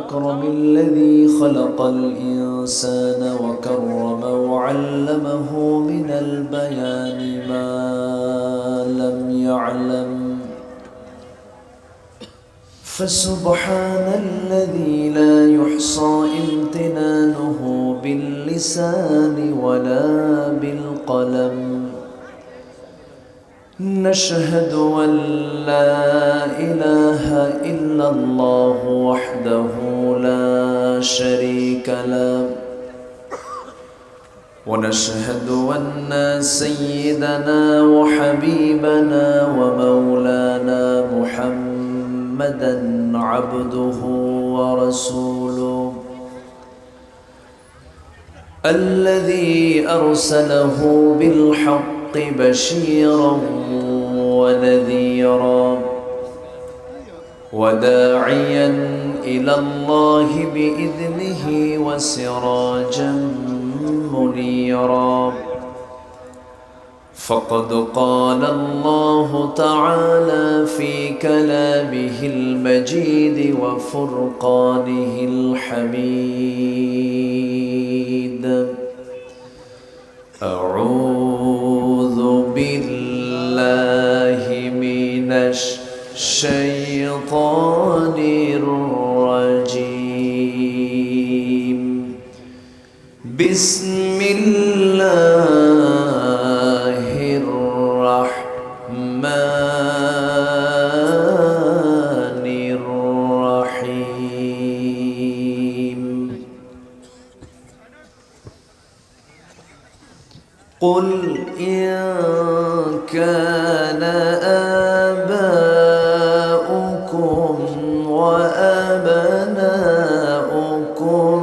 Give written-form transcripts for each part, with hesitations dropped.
الأكرم الذي خلق الإنسان وكرمه وعلمه من البيان ما لم يعلم. فسبحان الذي لا يحصى امتنانه باللسان ولا بالقلم. نشهد أن لا إله إلا الله وحده لا شريك له، ونشهد أن سيدنا وحبيبنا ومولانا محمدًا عبده ورسوله الذي أرسله بالحق بشيرا ونذيرا وداعيا إلى الله بإذنه وسراجا منيرا. فقد قال الله تعالى في كلامه المجيد وفرقانه الحميد: أعوذ بالله من الشيطان الرجيم. بسم الله الرحمن الرحيم. قل إن كان آباؤكم وأبناؤكم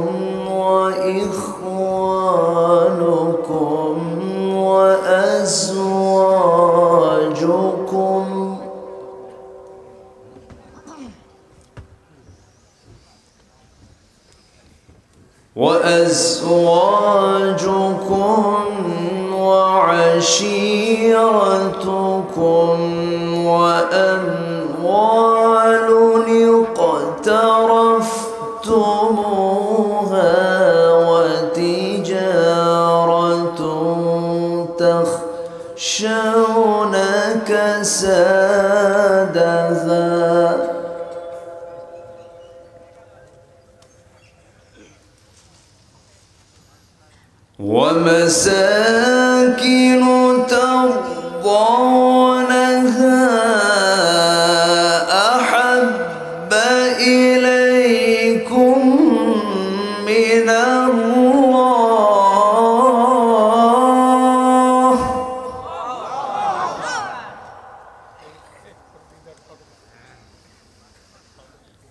وإخوانكم وأزواجكم وعشيرتكم وأموال اقترفتموها وتجارة تخشون كسادها ومساكن ترضونها أحب إليكم من الله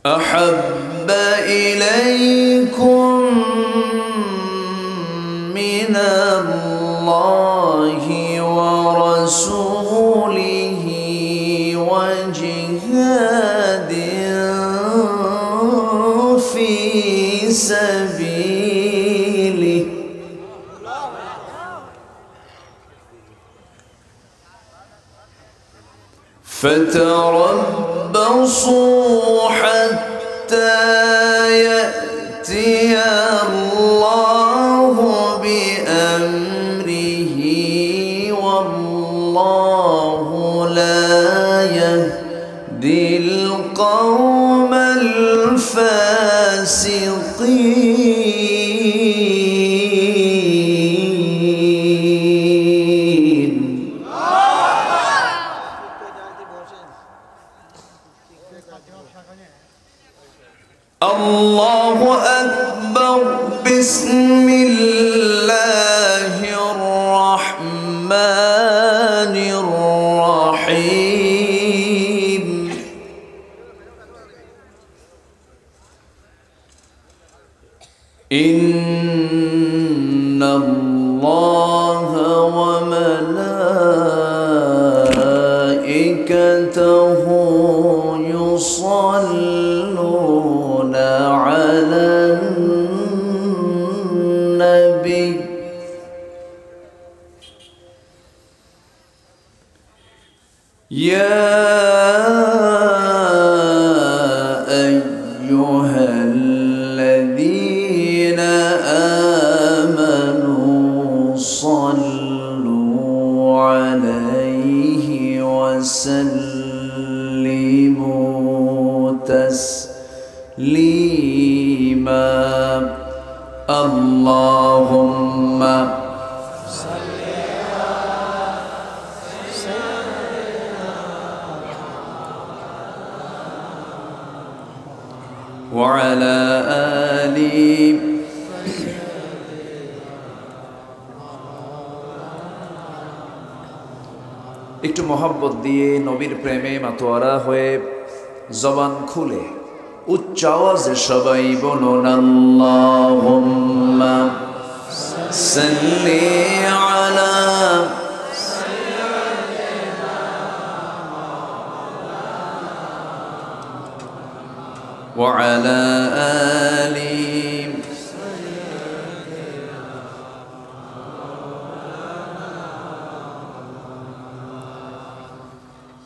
أحب إليكم من الله ورسوله وجهاد في سبيله فتربصوا حتى يأتي الله بأمره والله لا يهدي القوم الفاسقين. الله أكبر. بسم الله الرحمن الرحيم. إن الله وملائكته يصلون على النبي يا أيها أيها الذين آمنوا صلوا عليه وسلموا تسليما اللهم وعلى آله একটু মোহাব্বত দিয়ে নবীর প্রেমে মাতোয়ারা হয়ে জবান খুলে উচ্চ আওয়াজে সবাই বলুন আল্লাহুম্মা সাল্লি আলা وعلى آله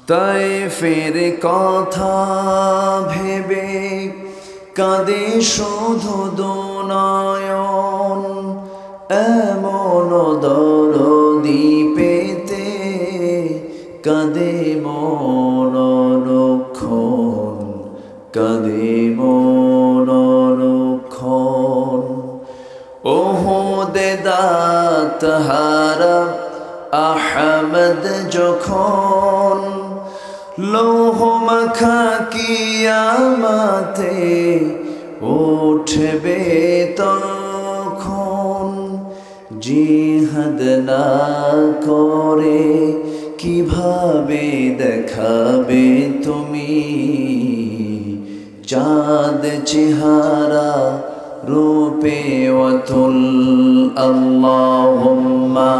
তায়েফের কথা ভেবে কাঁদে শুধু দুনয়ন এমন দরদি পেতে কাঁদে মনরক্ষণ কাঁদে মনরক্ষণ ওহদে দাঁতহারা আহমদ যখন লৌহ মাখা কিয়ামতে উঠবে তখন জিহাদ না করে কিভাবে দেখাবে তুমি চাঁদ চেহারা রূপে ওয়াতুল আল্লাহুম্মা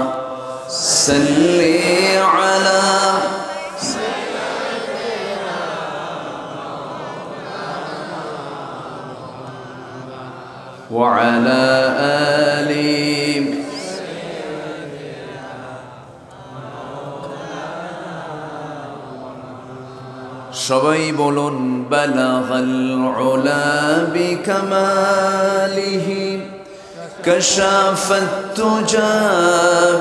সাল্লি আলা وعلى آله সবাই বলুন বালাগাল উলা বিকামালিহি কাশাফাত তুজা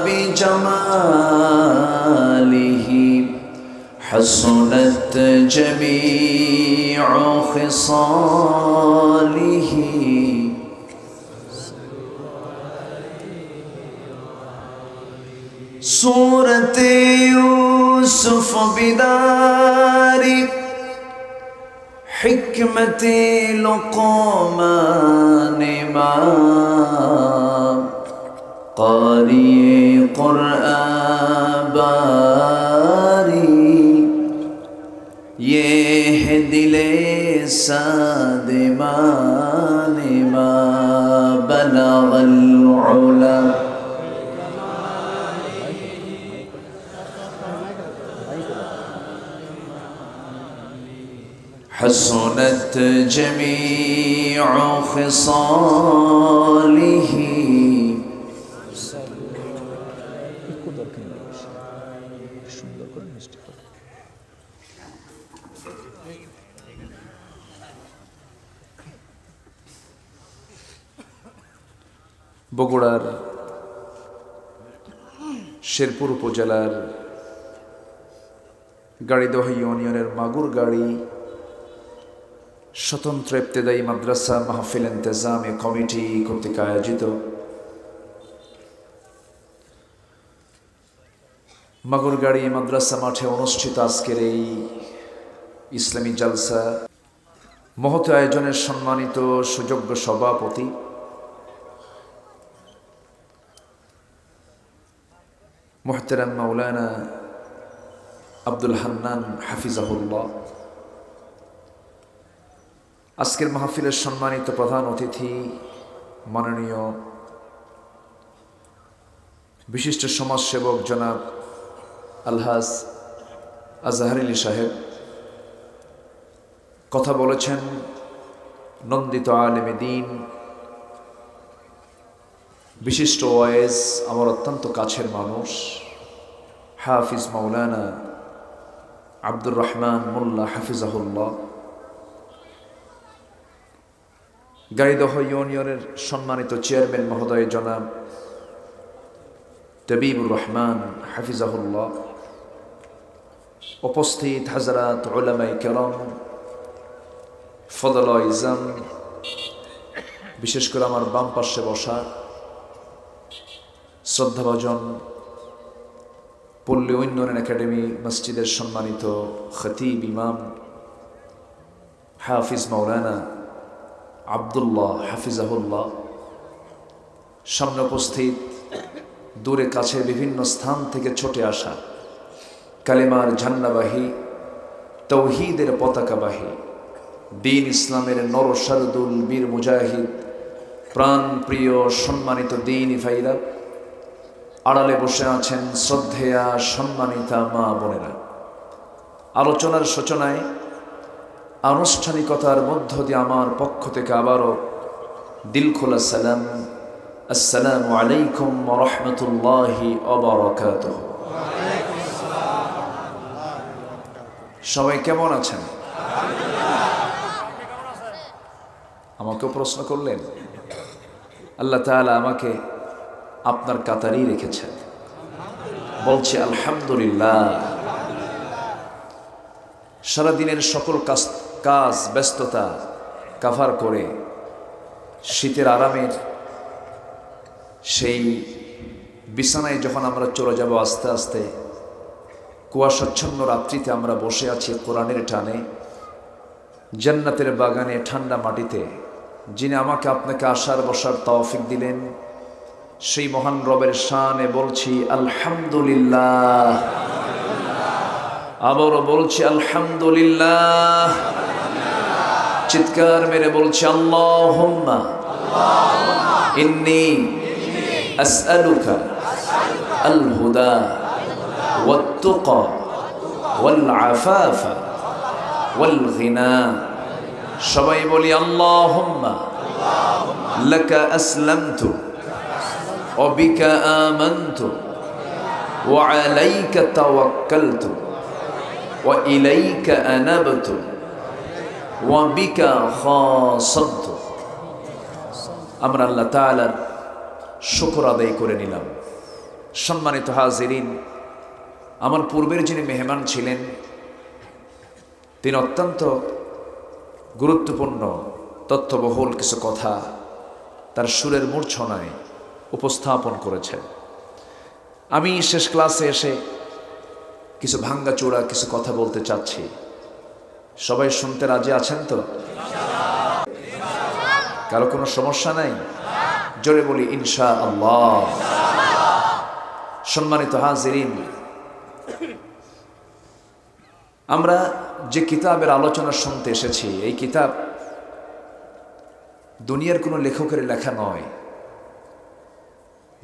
বিজামালিহি হাসনাত জামিউ খিসালিহি सूरत यूसुफ बिदारी हिकमत लुक़मान इमाम क़ारी क़ुरआन बारी ये है दिले सादिमान मा बलगल उला حسنت جميع خصاله বগুড়ার শেরপুর উপজেলার গাড়িদহ ইউনিয়নের মাগুরগাড়ি স্বতন্ত্র ইবতেদায়ী মাদ্রাসা মাহফিল ইন্তেজামে কমিটি কর্তৃক আয়োজিত মাগুরগাড়ি মাদ্রাসা মাঠে অনুষ্ঠিত আজকের এই ইসলামী জালসা মহৎ আয়োজনের সম্মানিত সুযোগ্য সভাপতি মুহতারাম মাওলানা আব্দুল হান্নান হাফিজাহুল্লাহ, আজকের মাহফিলের সম্মানিত প্রধান অতিথি মাননীয় বিশিষ্ট সমাজসেবক জনাব আলহাজ আজহার আলী সাহেব কথা বলেছেন। নন্দিত আলেমে দ্বীন, বিশিষ্ট ওয়াইজ, আমার অত্যন্ত কাছের মানুষ হাফিজ মাওলানা আব্দুর রহমান মোল্লা হাফিজাহুল্লাহ, গাইদহ ইউনিয়নের সম্মানিত চেয়ারম্যান মহোদয় জনাব তবিবুর রহমান হাফিজাহুল্লাহ, উপস্থিত হাজরাত উলামায়ে কেরাম, ফদল ইজাম, বিশেষ করে আমার বাম পাশে বসা শ্রদ্ধাভাজন পল্লী উন্নয়ন একাডেমি মসজিদের সম্মানিত খতিব ইমাম হাফিজ মাওলানা আব্দুল্লাহ হাফিজাহুল্লাহ, সামনে উপস্থিত দূরে কাছে বিভিন্ন স্থান থেকে ছুটে আসা কালেমার ঝান্ডাবাহী, তৌহিদের পতাকাবাহী, দ্বীন ইসলামের নরসারদুল বীর মুজাহিদ, প্রাণ প্রিয় সম্মানিত দ্বীনি ভাইরা, আড়ালে বসে আছেন শ্রদ্ধেয়া সম্মানিতা মা বোনেরা। আলোচনার সূচনায় আনুষ্ঠানিকতার মধ্য দিয়ে আমার পক্ষ থেকে আবারও দিলখোলা সালাম, আসসালামু আলাইকুম ওয়া রাহমাতুল্লাহি ওয়া বারাকাতুহু। সবাই কেমন আছেন? আমাকেও প্রশ্ন করলেন। আল্লাহ তাআলা আমাকে আপনার কাতারেই রেখেছেন, বলছি আলহামদুলিল্লাহ। সারাদিনের সকল কাজ ব্যস্ততা কাভার করে শীতের আরামের সেই বিছানায় যখন আমরা চলে যাব আস্তে আস্তে, কুয়াশাচ্ছন্ন রাত্রিতে আমরা বসে আছি কোরআনের টানে, জান্নাতের বাগানে ঠান্ডা মাটিতে, যিনি আমাকে আপনাকে আসার বসার তৌফিক দিলেন, সেই মহান রবের শানে বলছি আলহামদুলিল্লাহ। আবারও বলছি আলহামদুলিল্লাহ। চিৎকার মেরে বলছি আল্লাহুম্মা ইন্নী আসআলুকা আল হুদা ওয়াত তুকা ওয়াল আফাফা ওয়াল গিনা। সবাই বলি আল্লাহুম্মা লাকা আসলামতু ওয়া বিকা আমানতু ওয়া আলাইকা তাওয়াক্কালতু ওয়া ইলাইকা আনাবতু ওয়া বিকা খাসামতু। আমরা আল্লাহ তাআলার শুকর আদায় করে নিলাম। সম্মানিত হাজিরিন, আমার পূর্বের যিনি মেহমান ছিলেন, তিনি অত্যন্ত গুরুত্বপূর্ণ তথ্যবহুল কিছু কথা তার সুরের মূর্ছনায় উপস্থাপন করেছেন। আমি শেষ ক্লাসে এসে কিছু ভাঙ্গাচোরা কিছু কথা বলতে চাচ্ছি। সবাই শুনতে রাজি আছেন তো? কারো কোনো সমস্যা নাই? জোরে বলি ইনশাআল্লাহ। সম্মানিত হাজিরিন, আমরা যে কিতাবের আলোচনা শুনতে এসেছি, এই কিতাব দুনিয়ার কোনো লেখকের লেখা নয়,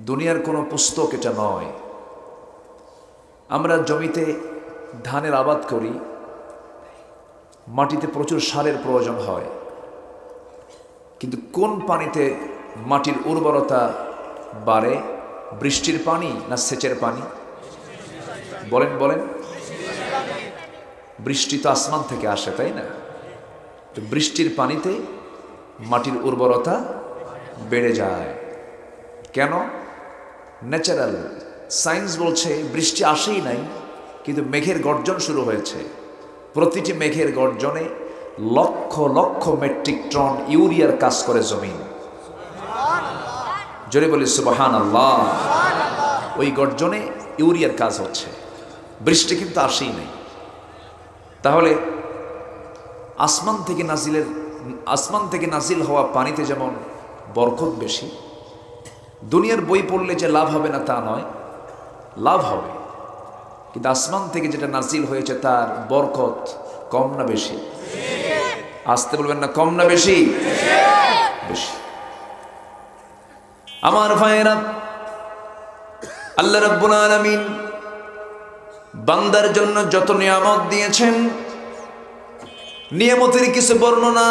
দুনিয়ার কোনো পুস্তক এটা নয়। আমরা জমিতে ধানের আবাদ করি, মাটিতে প্রচুর সারের প্রয়োজন হয়, কিন্তু কোন পানিতে মাটির উর্বরতা বাড়ে? বৃষ্টির পানি না সেচের পানি? বলেন বলেন। বৃষ্টি তো আসমান থেকে আসে, তাই না? তো বৃষ্টির পানিতে মাটির উর্বরতা বেড়ে যায়। কেন? ন্যাচারাল। সায়েন্স বলছে বৃষ্টি আসেই নাই, কিন্তু মেঘের গর্জন শুরু হয়েছে। প্রতিটি মেঘের গর্জনে লক্ষ লক্ষ মেট্রিক টন ইউরিয়ার কাজ করে জমিন। জোরে বলি সুবহানাল্লাহ। ওই গর্জনে ইউরিয়ার কাজ হচ্ছে, বৃষ্টি কিন্তু আসেই নাই। তাহলে আসমান থেকে নাজিল হওয়া পানিতে যেমন বরকত বেশি, দুনিয়ার বই পড়লে যে লাভ হবে না তা নয়, লাভ হবে, কিন্তু আসমান থেকে যেটা নাজিল হয়েছে তার বরকত কম না বেশি? আসতে বলবেন না, কম না বেশি? বেশি। আমার ভাইয়েরা, আল্লাহ রাব্বুল আলামিন বান্দার জন্য যত নিয়ামত দিয়েছেন, নিয়ামতের কিছু বর্ণনা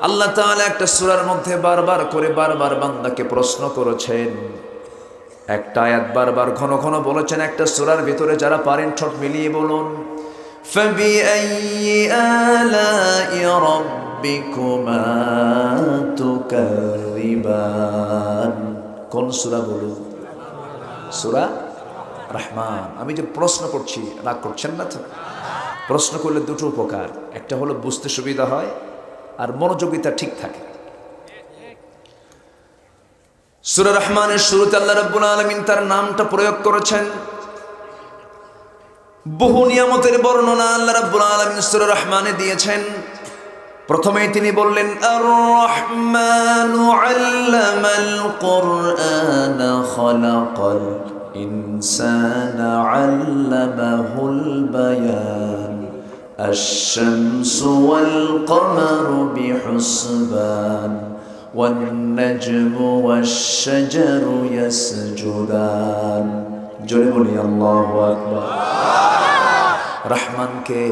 আল্লাহ তাআলা একটা সূরার মধ্যে বারবার বান্দাকে প্রশ্ন করেছেন। একটা আয়াত বারবার ঘন ঘন বলেছেন। একটা সূরার ভিতরে যারা পারেন ঠোঁট মিলিয়ে বলুন, ফাবিআইয়ি আলাই রাব্বিকুমা তুকাযযিবান। কোন সূরা বলুন? সূরা রহমান। আমি যে প্রশ্ন করছি, রাগ করছেন না তো? প্রশ্ন করলে দুটো উপকার, একটা হলো বুঝতে সুবিধা হয়, আর মনোযোগিতা ঠিক থাকে। সূরা রহমানের শুরুতে আল্লাহ রাব্বুল আলামিন তার নামটা প্রয়োগ করেছেন। বহু নিয়ামতের বর্ণনা আল্লাহ রাব্বুল আলামিন সূরা রহমানে দিয়েছেন। প্রথমেই তিনি বললেন আর রহমানু আল্লামাল কুরআনা খালাকাল ইনসানা আল্লামাহুল বায়ান আশ-শামসু ওয়াল কমারু বিহুসবান ওয়ান নাজমু ওয়াশ-শাজারু ইয়াসজুদান। জোরে বলি আল্লাহু আকবার। রহমান কে?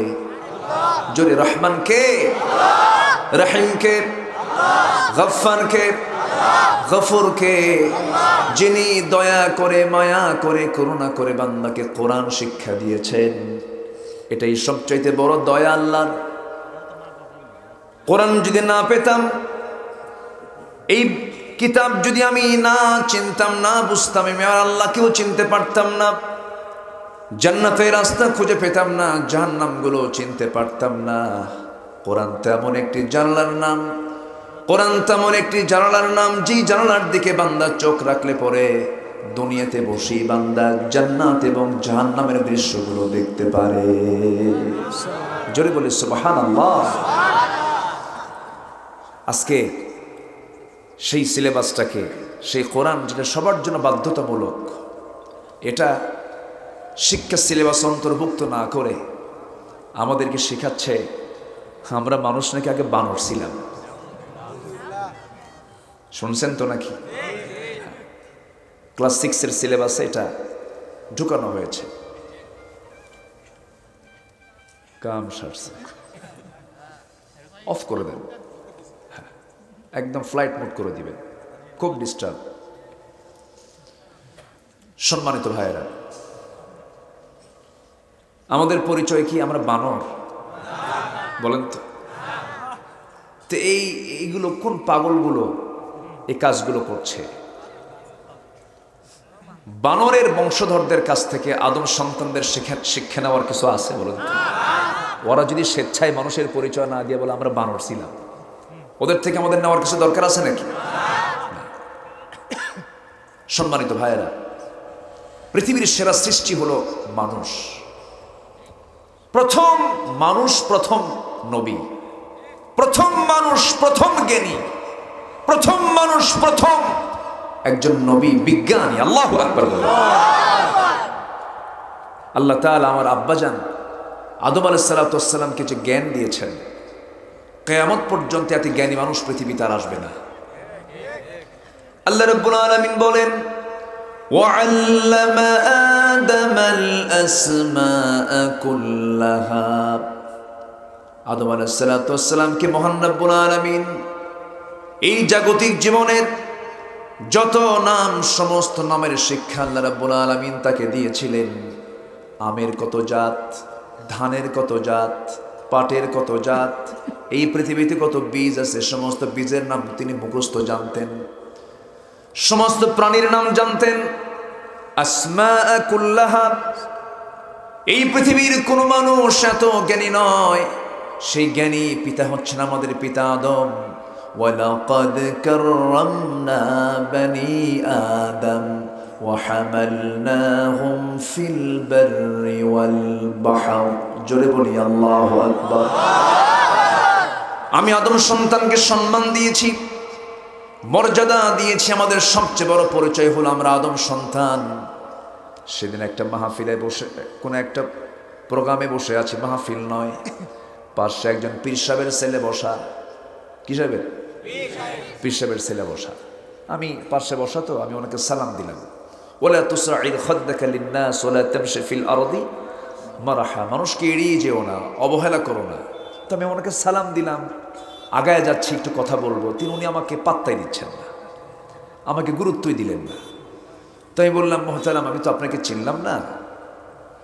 জোরে রহমান কে? রহিম কে? গফফার কে? গফুর কে? যিনি দয়া করে, মায়া করে, করুণা করে বান্দাকে কোরআন শিক্ষা দিয়েছেন, এটাই সবচাইতে বড় দয়া আল্লাহর। কোরআন যদি না পেতাম, এই কিতাব যদি আমি না চিনতাম, না বুঝতাম, আমি আর আল্লাহকেও চিনতে পারতাম না, জান্নাতের রাস্তা খুঁজে পেতাম না, জাহান্নামগুলো চিনতে পারতাম না। কোরআন তেমন একটি জানালার নাম, কোরআন তেমন একটি জানালার নাম, যেই জানালার দিকে বান্দা চোখ রাখলে পরে দুনিয়াতে বসি বান্দা জান্নাত এবং জাহান্নামের দৃশ্যগুলো দেখতে পারে। জোরে বলি সুবহানাল্লাহ। আজকে সেই সিলেবাসটাকে, সেই কোরআন যেটা সবার জন্য বাধ্যতামূলক, এটা শিক্ষা সিলেবাস অন্তর্ভুক্ত না করে আমাদেরকে শেখাচ্ছে আমরা মানুষ নাকি আগে বানর ছিলাম। শুনছেন তো নাকি? ক্লাস 6-এর সিলেবাসে এটা ঢুকানো হয়েছে। কাম সারছে, অফ করে দেন, একদম ফ্লাইট মোড করে দিবেন, খুব ডিস্টার্ব। সম্মানিত ভাইয়েরা, আমাদের পরিচয় কি? আমরা বানর? বলেন তো। তো এইগুলো কোন পাগলগুলো এই কাজগুলো করছে? বানরের বংশধরদের কাছ থেকে আদম সন্তানদের শিক্ষা নেওয়ার কিছু আছে? বলেন তো। ওরা যদি স্বেচ্ছায় মানুষের পরিচয় না দিয়ে বলে আমরা বানর ছিলাম, ওদের থেকে আমাদের নেওয়ার কিছু দরকার আছে নাকি? সম্মানিত ভাইয়েরা, পৃথিবীর সেরা সৃষ্টি হলো মানুষ। প্রথম মানুষ, প্রথম নবী, প্রথম মানুষ, প্রথম জ্ঞানী, প্রথম মানুষ, প্রথম একজন নবী, বিজ্ঞানী। আল্লাহু আকবার। আল্লাহ তাআলা আমার আব্বাজান আদম আলাইহিস সালাতু ওয়াস সালামকে যে জ্ঞান দিয়েছেন, কিয়ামত পর্যন্ত এত জ্ঞানী মানুষ পৃথিবীতে আর আসবে না। আল্লাহ রাব্বুল আলামিন বলেন وَعَلَّمَ آدَمَ الْأَسْمَاءَ كُلَّهَا। আদম আলাইহিস সালাতু ওয়াস সালামকে মহান রব্বুল আলামিন এই জাগতিক জীবনের যত নাম, সমস্ত নামের শিক্ষা আল্লাহ রাব্বুল আলামিন তাকে দিয়েছিলেন। আমের কত জাত, ধানের কত জাত, পাটের কত জাত, এই পৃথিবীতে কত বীজ আছে, সমস্ত বীজের নাম তিনি মুখস্থ জানতেন, সমস্ত প্রাণীর নাম জানতেন। আসমা কুল্লাহা। এই পৃথিবীর কোনো মানুষ এত জ্ঞানী নয়, সেই জ্ঞানী পিতা হচ্ছেন আমাদের পিতা আদম। ওয়ালাকাদ কাররামনা বনি আদম ওয়া হামালনাহুম ফিল বাররি ওয়াল বাহর। জোরে বলি আল্লাহু আকবার। আমি আদম সন্তানকে সম্মান দিয়েছি, মর্যাদা দিয়েছি। আমাদের সবচেয়ে বড় পরিচয় হলো আমরা আদম সন্তান। সেদিন একটা মাহফিলে বসে, কোন একটা প্রোগ্রামে বসে আছি, মাহফিল নয়, পাশে একজন পীর সাহেবের ছেলে বসা। কি সাহেবের? পীর সাহেবের ছেলে বসা। আমি পাশে বসা, তো আমি ওনাকে সালাম দিলাম। ওয়ালা তুসঈদ খাদ্দাকা লিন্নাস ওয়ালা তামশি ফিল আরদি মারহা। মানুষকে এড়িয়ে যেও না, অবহেলা করো না। তো আমি ওনাকে সালাম দিলাম, আগায় যাচ্ছি, একটু কথা বলবো, উনি আমাকে পাত্তাই দিচ্ছেন না, আমাকে গুরুত্বই দিলেন না। তো আমি বললাম, মোহতারাম, আমি তো আপনাকে চিনলাম না,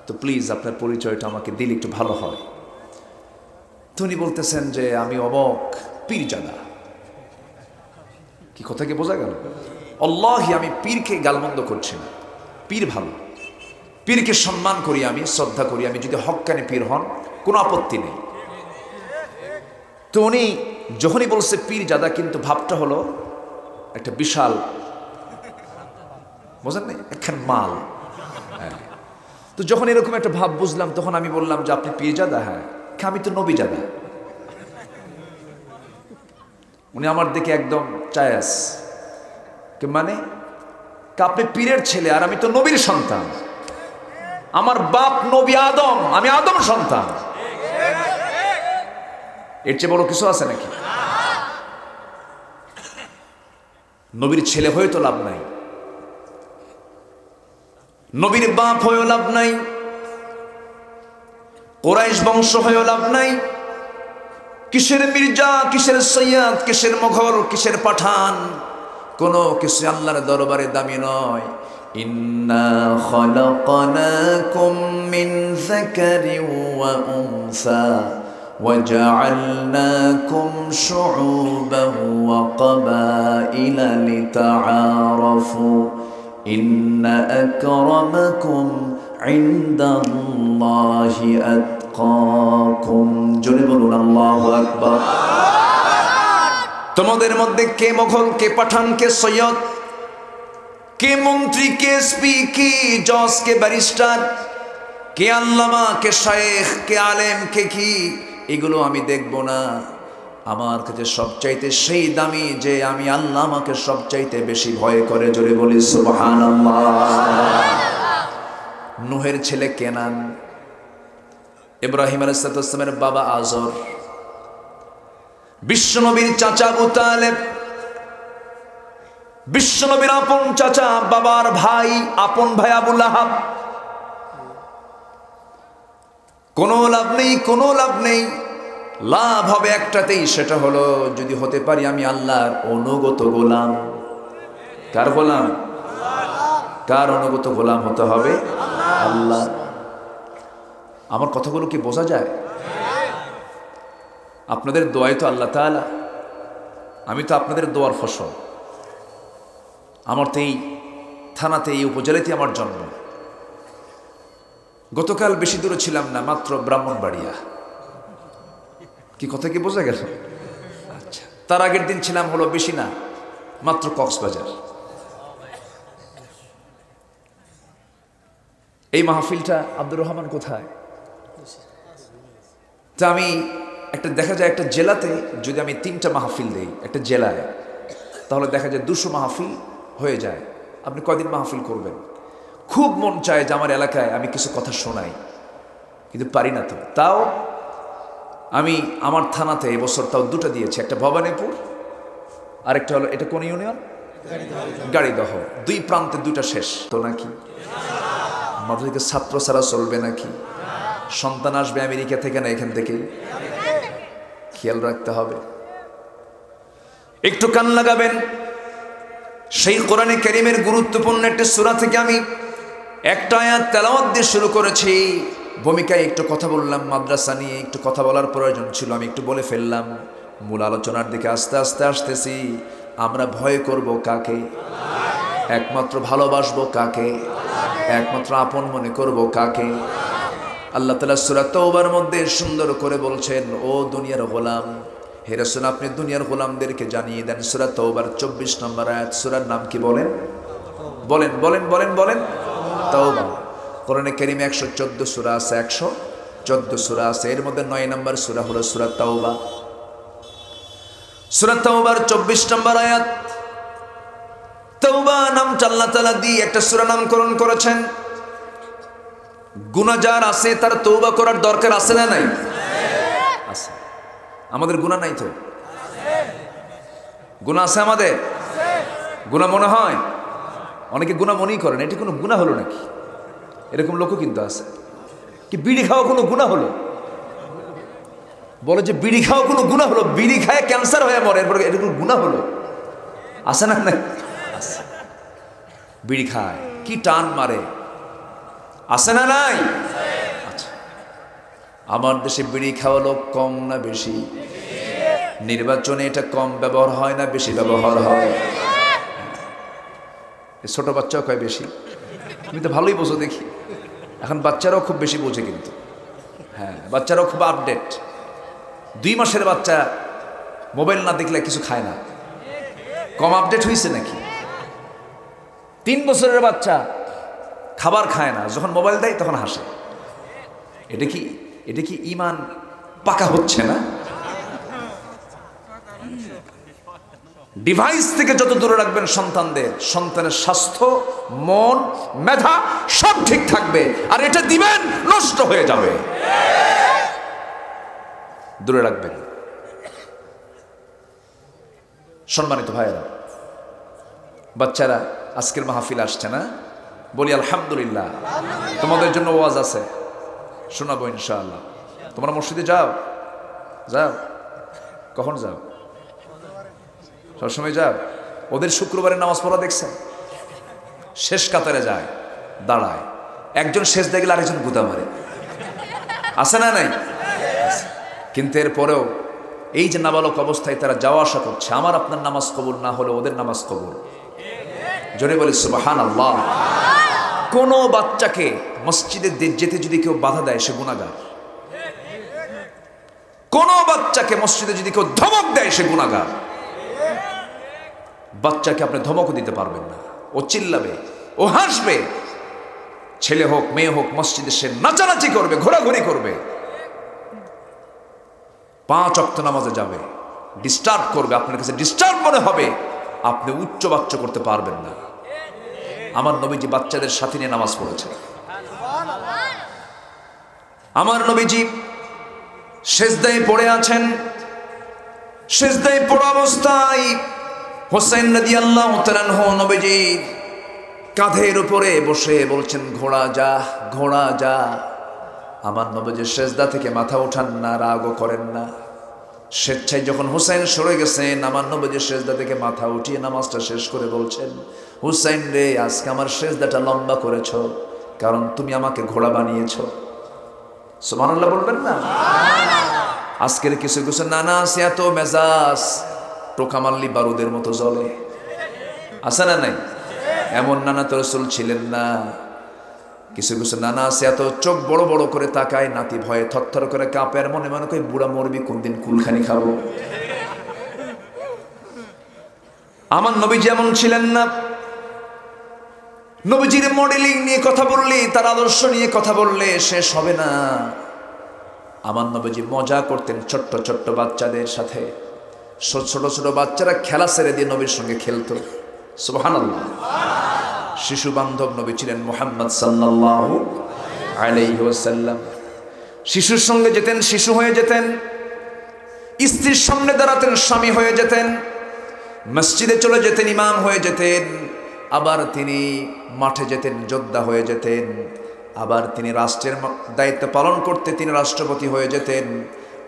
তো প্লিজ আপনার পরিচয়টা আমাকে দিলে একটু ভালো হয়। তো উনি বলতেছেন যে আমি অমক পীরজাদা। কি কথা কি বোঝা গেল? আল্লাহি আমি পীরকে গালমন্দ করছি না, পীর ভালো, পীরকে সম্মান করি, আমি শ্রদ্ধা করি, আমি যদি হক্কানি পীর হন কোনো আপত্তি নেই। তো উনি যখনই বলছে পীর জাদা, কিন্তু ভাবটা হলো একটা বিশাল, বোঝেন নাই, একখান মাল। হ্যাঁ। তো যখন এরকম একটা ভাব বুঝলাম, তখন আমি বললাম যে আপনি পীর জাদা? হ্যাঁ। আমি তো নবী জাদা। উনি আমার দিকে একদম চায়াস, মানে আপনি পীরের ছেলে আর আমি তো নবীর সন্তান, আমার বাপ নবী আদম, আমি আদম সন্তান, এর চেয়ে বড় কিছু আছে নাকি? নবীর ছেলে হয়ে তো লাভ নাই, নবীর বাপ হয়েও লাভ নাই, কোরাইশ বংশ হয়েও লাভ নাই। কিসের মির্জা, কিসের সৈয়দ, কিসের মোগল, কিসের পাঠান, কোনো কিছু আল্লাহর দরবারে দামি নয়। ইন্না খালাকনাকুম মিন যাকারিন ওয়া উনসা ওয়া জাআলনাকুম শুউবান ওয়া ক্বাবাইলা লিতাআরাফু ইন্না আকরামাকুম ইনদাল্লাহি আতকাকুম। জোরে বলুন আল্লাহু আকবার। তোমাদের মধ্যে কে মোগল, কে পাঠান, কে সৈয়দ, কে মন্ত্রী, কে এসপি, কে জজ, কে ব্যারিস্টার, কে আল্লামা, কে শায়েখ, কে আলেম, কে কি, এগুলো আমি দেখব না। আমার কাছে সবচাইতে সেই দামি যে আমি আল্লাহ আমাকে সবচাইতে বেশি ভয় করে। জোরে বলি সুবহানাল্লাহ। নূহের ছেলে কেনান, ইব্রাহিম আলাইহিস সালামের বাবা আজর, বিশ্বনবীর চাচা আবু তালেব, বিশ্বনবীর আপন চাচা, বাবার ভাই, আপন ভাই আবু লাহাব। কোনো লাভ নেই, কোনো লাভ নেই। লাভ হবে একটাতেই, সেটা হলো যদি হতে পারি আমি আল্লাহর অনুগত গোলাম। কার গোলাম? কার অনুগত গোলাম হতে হবে? আল্লাহ। আমার কথাগুলো কি বোঝা যায়? আপনাদের দোয়াই তো আল্লাহ তাআলা, আমি তো আপনাদের দোয়ার ফসল। আমার তো এই থানাতে, এই উপজেলাতে আমার জন্ম। গতকাল বেশি দূরে ছিলাম না, মাত্র ব্রাহ্মণবাড়িয়া। কি কথা কি বোঝা গেল? আচ্ছা, তার আগের দিন ছিলাম হলো বেশি না, মাত্র কক্সবাজার। এই মাহফিলটা আব্দুর রহমান কোথায়? তা আমি একটা দেখা যায় একটা জেলাতে যদি আমি 3টা মাহফিল দেই একটা জেলায়, তাহলে দেখা যায় 200 মাহফিল হয়ে যায়। আপনি কয়দিন মাহফিল করবেন? খুব মন চায় যে আমার এলাকায় আমি কিছু কথা শোনাই, কিন্তু পারি না। তো তাও আমি আমার থানাতে এবছর তাও 2টা দিয়েছি, একটা ভবানীপুর, আরেকটা হলো, এটা কোন ইউনিয়ন? গাড়িদহ। 2 প্রান্তে 2টা শেষ তো নাকি? আমাদেরকে ছাত্র ছাড়া চলবে নাকি? সন্তান আসবে আমেরিকা থেকে না এখান থেকে? খেয়াল রাখতে হবে, একটু কান লাগাবেন। সেই কোরআনে কারীমের গুরুত্বপূর্ণ একটা সূরা থেকে আমি একটা আয়াত তেলাওয়াত দিয়ে শুরু করেছি। ভূমিকায় একটু কথা বললাম, মাদ্রাসা নিয়ে একটু কথা বলার প্রয়োজন ছিল, আমি একটু বলে ফেললাম। মূল আলোচনার দিকে আস্তে আস্তে আসতেছি। আমরা ভয় করব কাকে? একমাত্র ভালোবাসবো কাকে? একমাত্র আপন মনে করব কাকে? আল্লাহ তাআলা সূরা তাওবার মধ্যে সুন্দর করে বলছেন, ও দুনিয়ার গোলাম, হে রাসূল আপনি দুনিয়ার গোলামদেরকে জানিয়ে দেন। সূরা তাওবার 24 নম্বর আয়াত। সূরার নাম কি বলেন? বলেন বলেন বলেন বলেন। তাওবা। কোরআনে কারীমে 114 সূরা আছে, 114 সূরা আছে, এর মধ্যে 9 নম্বর সূরা হলো সূরা তাওবা। সূরা তাওবার 24 নম্বর আয়াত। তাওবা নামটা আল্লাহ তাআলা দিয়ে একটা সূরা নামকরণ করেছেন। গুনাহ যার আছে তার তওবা করার দরকার আছে না নাই? আছে। আমাদের গুনাহ নাই তো? গুনাহ আছে আমাদের? গুনাহ মনে হয়? অনেকে গুনাহ মনেই করেন, এটি কোনো গুনাহ হলো নাকি? এরকম লোকও কিন্তু আছে। কি বিড়ি খাওয়া কোনো গুনাহ হলো? বলে যে বিড়ি খাওয়া কোনো গুনাহ হলো? বিড়ি খায় ক্যান্সার হয়ে মরে, এরপর এটা কোনো গুনাহ হলো? আছে না? নাই? আছে। বিড়ি খায়, কি টান মারে, আছে না নাই? আচ্ছা, আমার দেশে বিড়ি খাওয়া লোক কম না বেশি? নির্বাচনে এটা কম ব্যবহার হয় না বেশি ব্যবহার হয়? ছোট বাচ্চাও কয় বেশি। তুমি তো ভালোই বোঝো দেখি। এখন বাচ্চারাও খুব বেশি বোঝে কিন্তু। হ্যাঁ, বাচ্চারাও খুব আপডেট। 2 মাসের বাচ্চা মোবাইল না দেখলে কিছু খায় না। কম আপডেট হয়েছে নাকি? 3 বছরের বাচ্চা খাবার খায় না, যখন মোবাইল দেয় তখন হাসে। এটা কি ঈমান পাকা হচ্ছে না? ডিভাইস থেকে যত দূরে রাখবেন সন্তানদের, সন্তানের স্বাস্থ্য, মন, মেধা সব ঠিক থাকবে। আর এটা দিবেন নষ্ট হয়ে যাবে। দূরে রাখবেন। সম্মানিত ভাইয়েরা, বাচ্চারা আজকের মাহফিল আসছে না? বলি আলহামদুলিল্লাহ। তোমাদের জন্য ওয়াজ আছে, শোনাবো ইনশাআল্লাহ। তোমরা মসজিদে যাও? কখন যাও? সবসময় যাও? ওদের শুক্রবারে নামাজ পড়া দেখছেন? শেষ কাতারে যায়, দাঁড়ায়, একজন শেষ দেখলে আরেকজন গুতা মারে, আছে না নাই? কিন্তু এরপরেও এই যে নাবালক অবস্থায় তারা যাওয়া আসা করছে, আমার আপনার নামাজ কবুল না হলে ওদের নামাজ কবুল। জোরে বলি সুবহানাল্লাহ। কোন বাচ্চাকে মসজিদে যেতে যদি কেউ বাধা দেয় সে গুনাহগার। কোন বাচ্চাকে মসজিদে যদি কেউ ধমক দেয় সে গুনাহগার। বাচ্চাকে আপনি ধমকও দিতে পারবেন না। ও চিল্লাবে, ও হাসবে, ছেলে হোক মেয়ে হোক, মসজিদে সে নাচানাচি করবে, ঘোরাঘুরি করবে, 5 ওয়াক্ত নামাজে যাবে, ডিস্টার্ব করবে, আপনার কাছে ডিস্টার্ব মনে হবে, আপনি উচ্চ বাচ্চ করতে পারবেন না। আমার নবীজি বাচ্চাদের সাথে নিয়ে নামাজ পড়েছে। আমার নবীজি সেজদায় পড়ে আছেন। সেজদায় পড়া অবস্থায় হোসেন রাদিয়াল্লাহু তাআলা আনহু নবীজির কাঁধের উপরে বসে বলছেন, ঘোড়া যা, ঘোড়া যা। আমার নবীজি সেজদা থেকে মাথা উঠান না, রাগও করেন না। স্বেচ্ছায় যখন হুসাইন সরে গেছেন, আমার নবীজি সেজদা থেকে মাথা উঠিয়ে নামাজটা শেষ করে বলছেন, হুসাইন রে, আজকে আমার সেজদাটা লম্বা করেছো, কারণ তুমি আমাকে ঘোড়া বানিয়েছো। সুবহানাল্লাহ বলবেন না? আজকের কিছু কিছু নানা আছে এত মেজাজ, টোকা মারলি বারুদের মতো জ্বলে, আছে না নাই? এমন নানা তো রাসূল ছিলেন না। কিছু কিছু নানা আছে এত চোখ বড় বড় করে তাকায়, নাতি ভয়ে থরথর করে কাঁপে, আর মনে মনে করে বুড়া মরবি, কোন দিন কুলখানি খাবো। আমার নবীজি এমন ছিলেন না। নবীজির মডেলিং নিয়ে কথা বললে, তার আদর্শ নিয়ে কথা বললে শেষ হবে না। আমার নবীজি মজা করতেন ছোট্ট ছোট্ট বাচ্চাদের সাথে। ছোট ছোট বাচ্চারা খেলা ছেড়ে দিয়ে নবীর সঙ্গে খেলতো। সুবহানাল্লাহ। শিশু বান্ধব নবী ছিলেন মুহাম্মদ সাল্লাল্লাহু আলাইহি ওয়াসাল্লাম। শিশুর সঙ্গে যেতেন, শিশু হয়ে যেতেন। স্ত্রীর সামনে দাঁড়াতেন, স্বামী হয়ে যেতেন। মসজিদে চলে যেতেন, ইমাম হয়ে যেতেন। আবার তিনি মাঠে যেতেন, যোদ্ধা হয়ে যেতেন। আবার তিনি রাষ্ট্রের দায়িত্ব পালন করতে তিনি রাষ্ট্রপতি হয়ে যেতেন।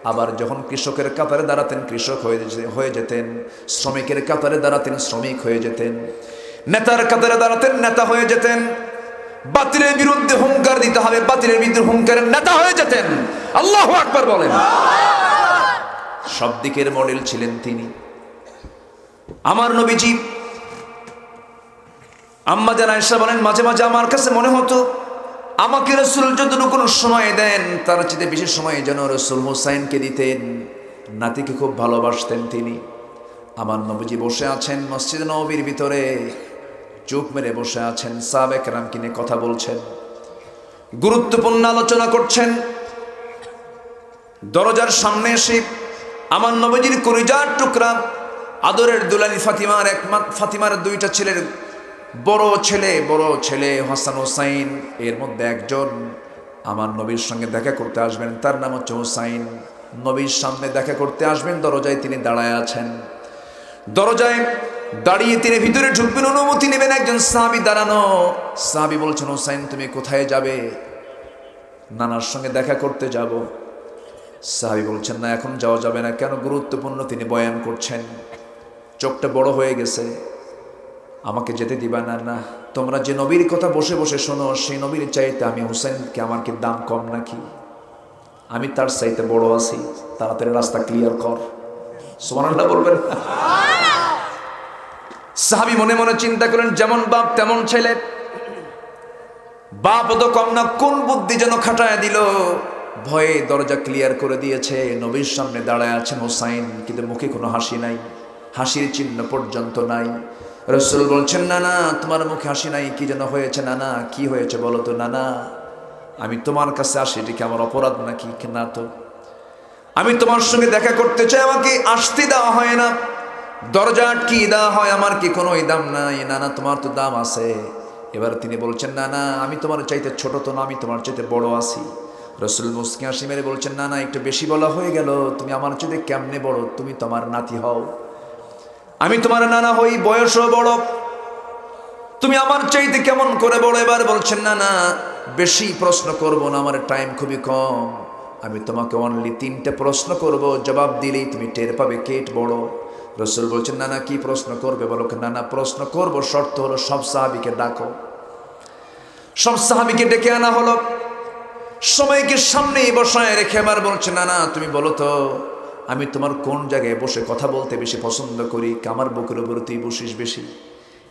আবার যখন কৃষকের কাতারে দাঁড়াতেন, কৃষক হয়ে যেতেন। শ্রমিকের কাতারে দাঁড়াতেন, শ্রমিক হয়ে যেতেন। নেতার কাতারে দাঁড়াতেন, নেতা হয়ে যেতেন। বাতিলের বিরুদ্ধে হুঙ্কার দিতে হবে, বাতিলের বিরুদ্ধে হুঙ্কারের নেতা হয়ে যেতেন। আল্লাহু আকবার বলেন। সব দিকের মডেল ছিলেন তিনি। আমার নবীজি, আম্মা জান আয়েশা বলেন, মাঝে মাঝে আমার কাছে মনে হতো আমাকে রাসূল যতটুকু সময় দেন তার চেয়ে বেশি সময় যেন রাসূল হুসাইনকে দিতেন। নাতিকে খুব ভালোবাসতেন তিনি। আমার নবীজি বসে আছেন মসজিদ নববীর ভিতরে, চোখ মেরে বসে আছেন, সাহাবায়ে কেরামকে নিয়ে কথা বলছেন, গুরুত্বপূর্ণ আলোচনা করছেন। দরজার সামনে এসে আমার নবীজির কলিজার টুকরা আদরের দুলালি ফাতিমার 2টা ছেলের বড় ছেলে হাসান হোসাইন, এর মধ্যে একজন আমার নবীর সঙ্গে দেখা করতে আসবেন, তার নাম হচ্ছে হোসাইন। নবীর সামনে দেখা করতে আসবেন, দরজায় তিনি দাঁড়ায় আছেন। দরজায় দাঁড়িয়ে তিনি ভিতরে ঢুকবেন, অনুমতি নেবেন। একজন সাহাবী দাঁড়ানো। সাহাবী বলছেন, হোসাইন তুমি কোথায় যাবে? নানার সঙ্গে দেখা করতে যাব। সাহাবী বলছেন, না এখন যাওয়া যাবে না। কেন? গুরুত্বপূর্ণ তিনি বয়ান করছেন, চোখটা বড় হয়ে গেছে, আমাকে যেতে দিবা না? না, তোমরা যে নবীর কথা বসে বসে শোনো, সেই নবীর চাইতে আমি হুসাইনকে, আমার কি দাম কম নাকি? আমি তার চাইতে বড় আছি, তাড়াতাড়ি রাস্তা ক্লিয়ার কর। সুবহানাল্লাহ বলবেন। সাহাবী মনে মনে চিন্তা করেন, যেমন বাপ তেমন ছেলে, বাপ তো কম না, কোন বুদ্ধি যেন খাটায় দিল। ভয়ে দরজা ক্লিয়ার করে দিয়েছে, নবীর সামনে দাঁড়ায় আছেন হোসাইন, কিন্তু মুখে কোনো হাসি নাই, হাসির চিহ্ন পর্যন্ত নাই। রাসূল বলছেন, না না, তোমার মুখে হাসি নাই, কি যেন হয়েছে? না না, কি হয়েছে বলো তো? না না, আমি তোমার কাছে আসি, এটা কি আমার অপরাধ নাকি? না তো, আমি তোমার সঙ্গে দেখা করতে চাই, আমাকে আসতে দেওয়া হয় না, দরজা আটকিয়ে দেওয়া হয়, আমার কি কোনো দাম নাই? না না, তোমার তো দাম আছে। এবার তিনি বলছেন, না না, আমি তোমার চাইতে ছোট তো না, আমি তোমার চাইতে বড় আছি। রাসূল মুস্কি হাসি মেরে বলছেন, না না, একটু বেশি বলা হয়ে গেল, তুমি আমার চাইতে কেমনে বড়? তুমি তো আমার নাতি হও, আমি তোমার নানা হই, বয়সও বড়, তুমি আমার চাইতে কেমন করে বড়? এবার বলছেন, না না, বেশি প্রশ্ন করব না, আমার টাইম খুবই কম, আমি তোমাকে অনলি 3টে প্রশ্ন করব, জবাব দিলেই তুমি টের পাবে কে বড়। রাসূল বলছেন, না না, কি প্রশ্ন করবে বলো? না না, প্রশ্ন করব, শর্ত হলো সব সাহাবীকে ডাকো। সব সাহাবীকে ডেকে আনা হলো, সবাইকে সামনেই বসায় রেখে এবার বলছে, না না, তুমি বলো তো, আমি তোমার কোন জায়গায় বসে কথা বলতে বেশি পছন্দ করি? কামার বুকের উপর তুই বসিস বেশি।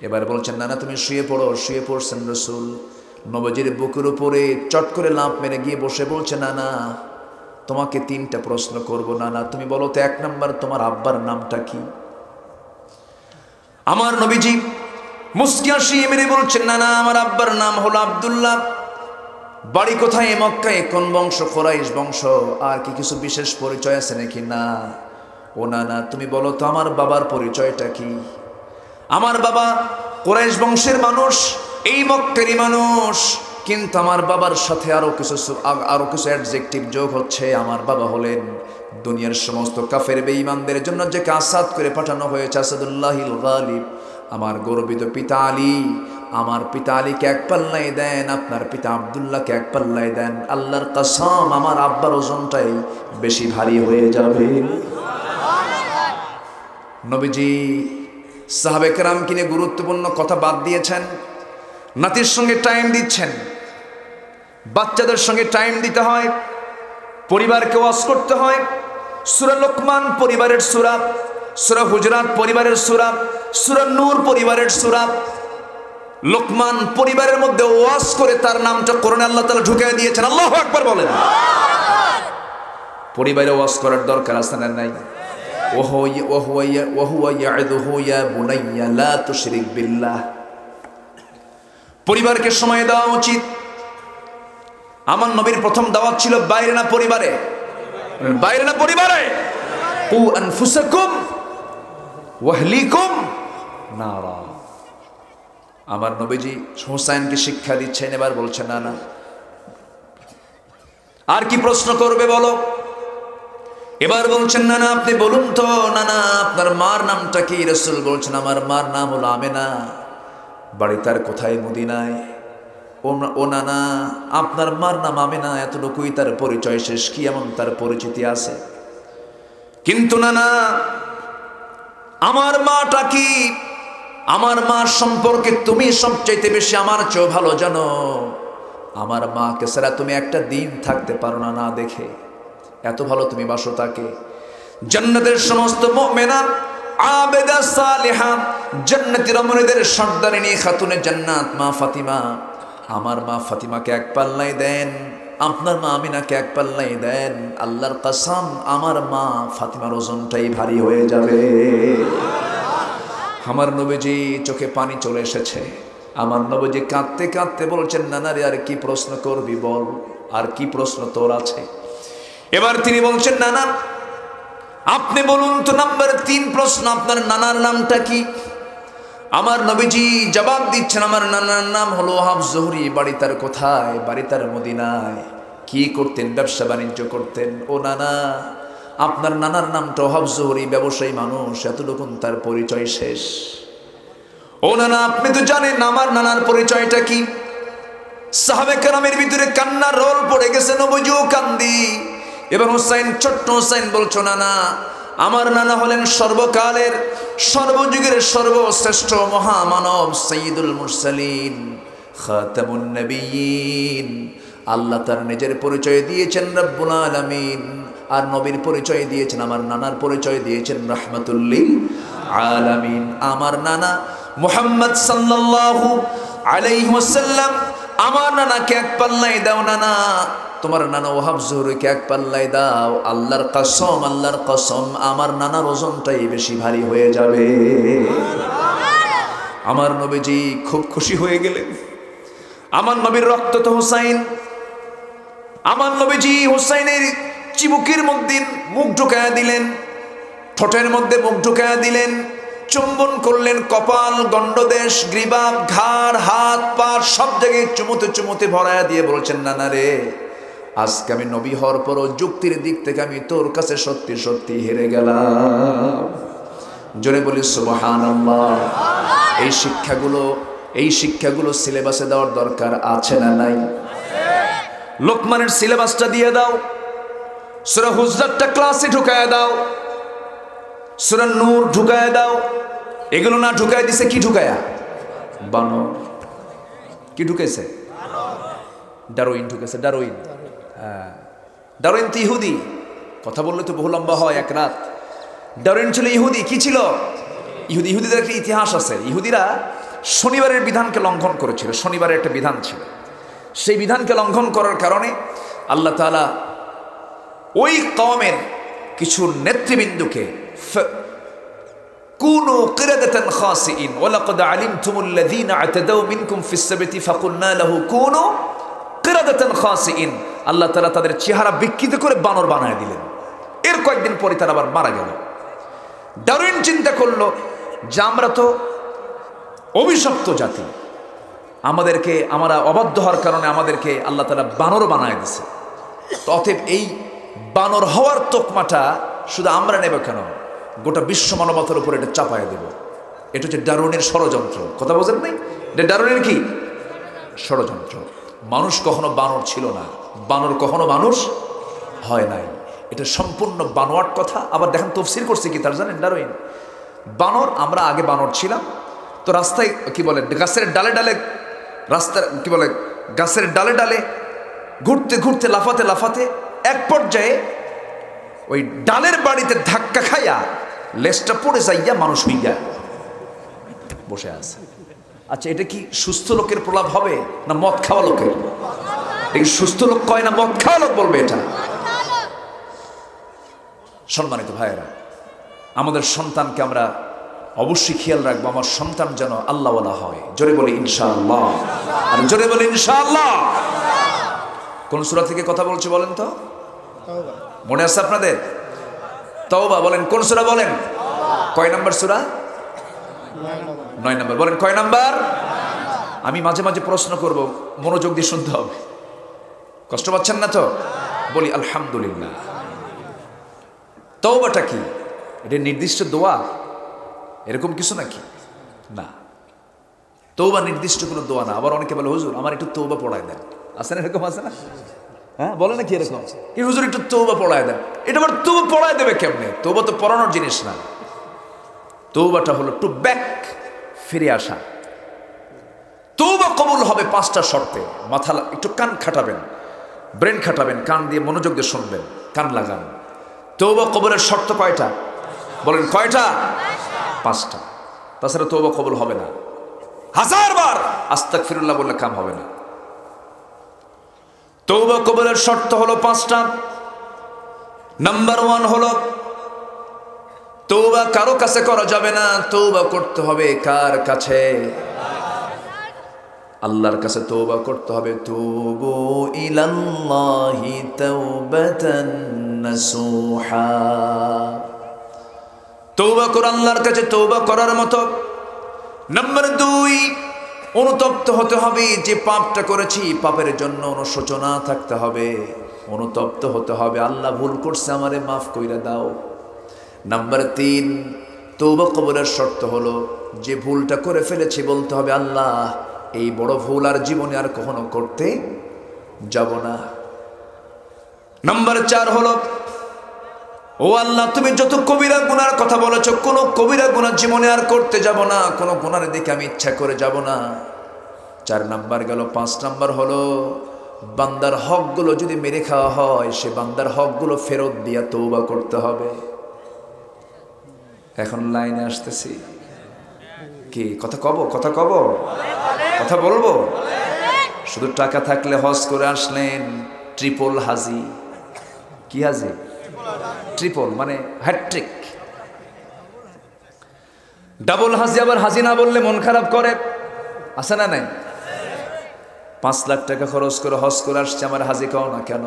এবার বলছেন, না না, তুমি শুয়ে পড়ো। শুয়ে পড়ছেন রাসূল, নবীজির বুকের উপরে চট করে লাফ মেরে গিয়ে বসে বলছে, না না, তোমাকে 3টা প্রশ্ন করব। না না, তুমি বলো তো, 1 নাম্বার, তোমার আব্বার নামটা কি? আমার নবীজি মুস্কি হাসি মেরে বলছেন, না না, আমার আব্বার নাম হলো আব্দুল্লাহ। বাড়ি কোথায়? মক্কায়। কোন বংশ? কুরাইশ বংশ। আর কি কিছু বিশেষ পরিচয় আছে নাকি? না। ও না না, তুমি বলো তো, আমার বাবার পরিচয়টা কি? আমার বাবা কুরাইশ বংশের মানুষ, এই মক্কারই মানুষ, কিন্তু আমার বাবার সাথে আরো কিছু অ্যাডজেক্টিভ যোগ হচ্ছে। আমার বাবা হলেন দুনিয়ার সমস্ত কাফের বেঈমানদের জন্য যে আসাদ করে পাঠানো হয়েছে, আসাদুল্লাহিল গালিব। আমার গর্বিত পিতা আলী, আমার পিতা আলীকে 1 পাল্লায় দেন, আপনার পিতা আব্দুল্লাহকে 1 পাল্লায় দেন, আল্লাহর কসম, আমার আব্বার ওজনটাই বেশি ভারী হয়ে যাবে। নবীজি সাহাবে কেরামকে নিয়ে গুরুত্বপূর্ণ কথা বাদ দিয়েছেন, নাতির সঙ্গে টাইম দিচ্ছেন। বাচ্চাদের সঙ্গে টাইম দিতে হয়, পরিবারকে ওয়াজ করতে হয়। সূরা লোকমান পরিবারের সূরা, সূরা হুজরাত পরিবারের সূরা, সূরা নূর পরিবারের সূরা। লোকমান পরিবারের মধ্যে ওয়াজ করে তার নামটা কোরআনে আল্লাহ তাআলা ঢুকিয়ে দিয়েছেন। আল্লাহু আকবার বলেন। পরিবারে ওয়াজ করার দরকার আছে না নাই? ওহুয়া ইয়াইদুহু ইয়া বুনাইয়া লা তুশরিক বিল্লাহ। পরিবারকে সময় দেওয়া উচিত। আমার নবীর প্রথম দাওয়াত ছিল বাইরে না পরিবারে? বাইরে না পরিবারে? কু আনফুসাকুম ওয়া আহলিকুম নারা। আমার নবীজি হোসাইনকে শিক্ষা দিচ্ছেন, এবার বলছেন, না না, আর কি প্রশ্ন করবে বলো? এবার বলছেন, না না, আপনি বলুন তো, না না, আপনার মার নামটা কি? রাসূল বলছেন, আমার মার নাম হলো আমেনা, বাড়ি তার কোথায়? মদিনায়। ও না না, আপনার মার নাম আমেনা, এতটুকুই তার পরিচয়, শেষ কি এমন তার পরিচিতি আছে? কিন্তু না না, আমার মাটা কি? আমার মা সম্পর্কে তুমি সবচাইতে বেশি আমার চেয়েও ভালো জানো। আমার মাকে ছাড়া তুমি একটা দিন থাকতে পারো না, না দেখে, এত ভালো তুমি বাসো তাকে। জান্নাতের সমস্ত মুমিনা, আবেদা, সালেহা, জান্নাতি রমণীদের সর্দারিনী খাতুনে জান্নাত মা ফাতিমা, আমার মা ফাতিমাকে 1 পাল্লায় দেন, আপনার মা আমিনাকে 1 পাল্লায় দেন, আল্লাহর কসম, আমার মা ফাতিমার ওজনটাই ভারী হয়ে যাবে। আমার নবীজি চোখে পানি চলে এসেছে। আমার নবীজি কাঁদতে কাঁদতে বলছেন, নানা রে, আর কি প্রশ্ন করবি বল, আর কি প্রশ্ন তোর আছে? এবার তিনি বলছেন, নানা, আপনি বলুন তো, নাম্বার 3 প্রশ্ন, আপনার নানার নামটা কি? আমার নবীজি জবাব দিচ্ছেন, আমার নানার নাম হলো ওয়াহাব জোহরি, বাড়ি তার কোথায়? বাড়ি তার মদিনায়। কি করতেন? ব্যবসা বাণিজ্য করতেন। ও নানা, আপনার নানার নামটা ওয়াহাব জোহরি, ব্যবসায়ী মানুষ, এতটুকু তার পরিচয়, শেষ। ও নানা, আপনি তো জানেন আমার নানার পরিচয়টা কি? সাহাবে কেরামের ভিতরে কান্নার রোল পড়ে গেছে, নবীজিও কান্দি। এবার হোসাইন, ছোট্ট হোসাইন বলছো, নানা, আমার নানা হলেন সর্বকালের সর্বযুগের সর্বশ্রেষ্ঠ মহামানব, সাইয়্যিদুল মুরসালিন, খাতামুন নবিয়্যিন। আল্লাহ তার নিজের পরিচয় দিয়েছেন, রব্বুল আলামিন আর নবীর পরিচয় দিয়েছেন, আমার নানার পরিচয় দিয়েছেন রাহমাতুল লিল আলামিন। আমার নানা মুহাম্মদ সাল্লাল্লাহু আলাইহি ওয়াসাল্লাম, আমার নানাকে এক পাল্লায় দাও নানা, তোমার নানা ওয়াহাব জোহরীকে এক পাল্লায় দাও, আল্লাহর কসম, আল্লাহর কসম, আমার নানার ওজনটাই বেশি ভারী হয়ে যাবে। আমার নবীজি খুব খুশি হয়ে গেলেন। আমার নবীর রক্ত তো হুসাইন, আমার নবীজি হুসাইনের চিবুকের মধ্যে মুখ ঢুকায়া দিলেন, ঠোঁটের মধ্যে মুখ ঢুকায়া দিলেন, চুম্বন করলেন, কপাল, গণ্ডদেশ, গ্রীবা, ঘাড়, হাত পা সব জায়গায় চুমুতে চুমুতে ভরায়া দিয়ে বলছেন, নানা রে, আজকে আমি নবী হওয়ার পরও যুক্তির দিক থেকে আমি তোর কাছে সত্যি সত্যি হেরে গেলাম। জোরে বলি সুবহানাল্লাহ। এই শিক্ষাগুলো সিলেবাসে দেওয়ার দরকার আছে না নাই? লোকমানের সিলেবাসটা দিয়ে দাও, সূরা হুজরাতটা ক্লাসে ঢুকায় দাও, সূরা নূর ঢুকায় দাও। এগুলো না ঢুকায় দিছে কি ঢুকায়া? বানর। কি ঢুকেছে? ডারউইন ঢুকেছে। ডারউইন, হ্যাঁ, ডারউইন তো ইহুদি। কথা বললে তো বহু লম্বা হয় এক রাত। ডারউইন ছিল ইহুদি। কি ছিল? ইহুদিদের একটা ইতিহাস আছে। ইহুদিরা শনিবারের বিধানকে লঙ্ঘন করেছিল। শনিবারের একটা বিধান ছিল, সেই বিধানকে লঙ্ঘন করার কারণে আল্লাহ তাআলা ওই কওমের কিছু নেতৃবৃন্দকে কুনু কিরাদাতান খাসিইন ওয়ালাকাদ আলিমতুমুল্লাযীনা আতাদাউ মিনকুম ফিস সাবতি ফাকুলনা লাহু কুনু কিরাদাতান খাসিইন, আল্লাহ তাআলা তাদের চেহারা বিকৃত করে বানর বানায় দিলেন। এর কয়েকদিন পরে তারা আবার মারা গেল। ডারউইন চিন্তা করলো যে আমরা তো অভিশপ্ত জাতি, আমরা অবাধ্য হওয়ার কারণে আমাদেরকে আল্লাহ তাআলা বানর বানায় দিছে। অতএব এই বানর হওয়ার তকমাটা শুধু আমরা নেব কেন, গোটা বিশ্ব মানবতার উপর এটা চাপায় দেব। এটা হচ্ছে ডারউইনের ষড়যন্ত্র। কথা বোঝেন নাই? এটা ডারউইনের কি ষড়যন্ত্র। মানুষ কখনো বানর ছিল না, বানর কখনো মানুষ হয় নাই। এটা সম্পূর্ণ বানোয়াট কথা। আবার দেখেন তফসির করছে কি তার জানেন? ডারউইন বানর, আমরা আগে বানর ছিলাম তো রাস্তায় কি বলে গাছের ডালে ডালে, রাস্তার কি বলে গাছের ডালে ডালে ঘুরতে ঘুরতে লাফাতে লাফাতে এক পর্যায়ে ওই ডালের বাড়িতে ধাক্কা খাইয়া লেজটা পড়ে যাইয়া মানুষ হইয়া বসে আছে। আচ্ছা, এটা কি সুস্থ লোকের প্রলাপ হবে না মদ খাওয়া লোকের? এটা কি সুস্থ লোক কয় না মদ খাওয়া লোক বলবে এটা? সম্মানিত ভাইয়েরা, আমাদের সন্তানকে আমরা অবশ্যই খেয়াল রাখবো, আমার সন্তান যেন আল্লাহওয়ালা হয়। জোরে বলি ইনশাআল্লাহ, আর জোরে বলি ইনশাআল্লাহ। কোন সূরা থেকে কথা বলছে বলেন তো? মনে আছে আপনাদের? তাওবা বলেন। কোন সূরা বলেন? কয় নাম্বার সূরা? 9 নম্বর। বলেন কয় নাম্বার? আমি মাঝে মাঝে প্রশ্ন করব, মনোযোগ দিয়ে শুনতে হবে। কষ্ট পাচ্ছেন না তো? বলি আলহামদুলিল্লাহ। তওবাটা কি? এটা নির্দিষ্ট দোয়া এরকম কিছু নাকি? না, তওবা নির্দিষ্ট কোনো দোয়া না। আবার অনেকে বলে হুজুর আমার একটু তওবা পড়ায় দেন। আছে না এরকম? আছে না? হ্যাঁ, বলে নাকি এরকম? কি হুজুর একটু তওবা পড়ায় দেন। এটা আবার তওবা পড়ায় দেবে কেমনে? তওবা তো পড়ানোর জিনিস না। তওবাটা হলো টু ব্যাক, ফিরে আসা। তওবা কবুল হবে 5টা শর্তে। মাথা একটু কান খাটাবেন, ব্রেন খাটাবেন, কান দিয়ে মনোযোগ দিয়ে শুনবেন, কান লাগান। তওবা কবুলের শর্ত কয়টা? বলেন কয়টা? 5টা। তাছাড়া তওবা কবুল হবে না। 1000 বার আস্তাগফিরুল্লাহ বললে কাম হবে না। তওবা কবুলের শর্ত হলো 5টা। নাম্বার 1 হলো তওবা কারো কাছে করা যাবে না, তওবা করতে হবে কার কাছে? আল্লাহর কাছে তওবা করতে হবে। তুবু ইলাল্লাহি তাওবাতান নাসুহা। তওবা কর আল্লাহর কাছে তওবা করার মতো। নাম্বার 2, অনুতপ্ত হতে হবে। যে পাপটা করেছি পাপের জন্য অনুশোচনা থাকতে হবে, অনুতপ্ত হতে হবে। আল্লাহ ভুল করছে, আমারে মাফ কইরা দাও। নাম্বার 3, তওবা কবুলের শর্ত হলো যে ভুলটা করে ফেলেছি বলতে হবে আল্লাহ এই বড় ভুল আর জীবনে আর কখনো করতে যাব না। নাম্বার 4 হলো ও আল্লাহ তুমি যত কবিরা গুনার কথা বলেছো, কোনো কবিরা গুনাহ জীবনে আর করতে যাব না, কোনো গুনার দিকে আমি ইচ্ছা করে যাব না। 4 নাম্বার গেল। 5 নাম্বার হলো বান্দার হকগুলো যদি মেরে খাওয়া হয়, সে বান্দার হকগুলো ফেরত দিয়া তওবা করতে হবে। এখন লাইনে আসতেছি, কি কথা কব, কথা কব, কথা বলবো? শুধু টাকা থাকলে হজ করে আসলেন, ট্রিপল হাজি। কি হাজি? ট্রিপল মানে হ্যাট্রিক। ডাবল হাজি আবার হাজি না বললে মন খারাপ করে, আছে না নাই? 5 লাখ টাকা খরচ করে হজ করে আসছে, আমার হাজি কও না কেন?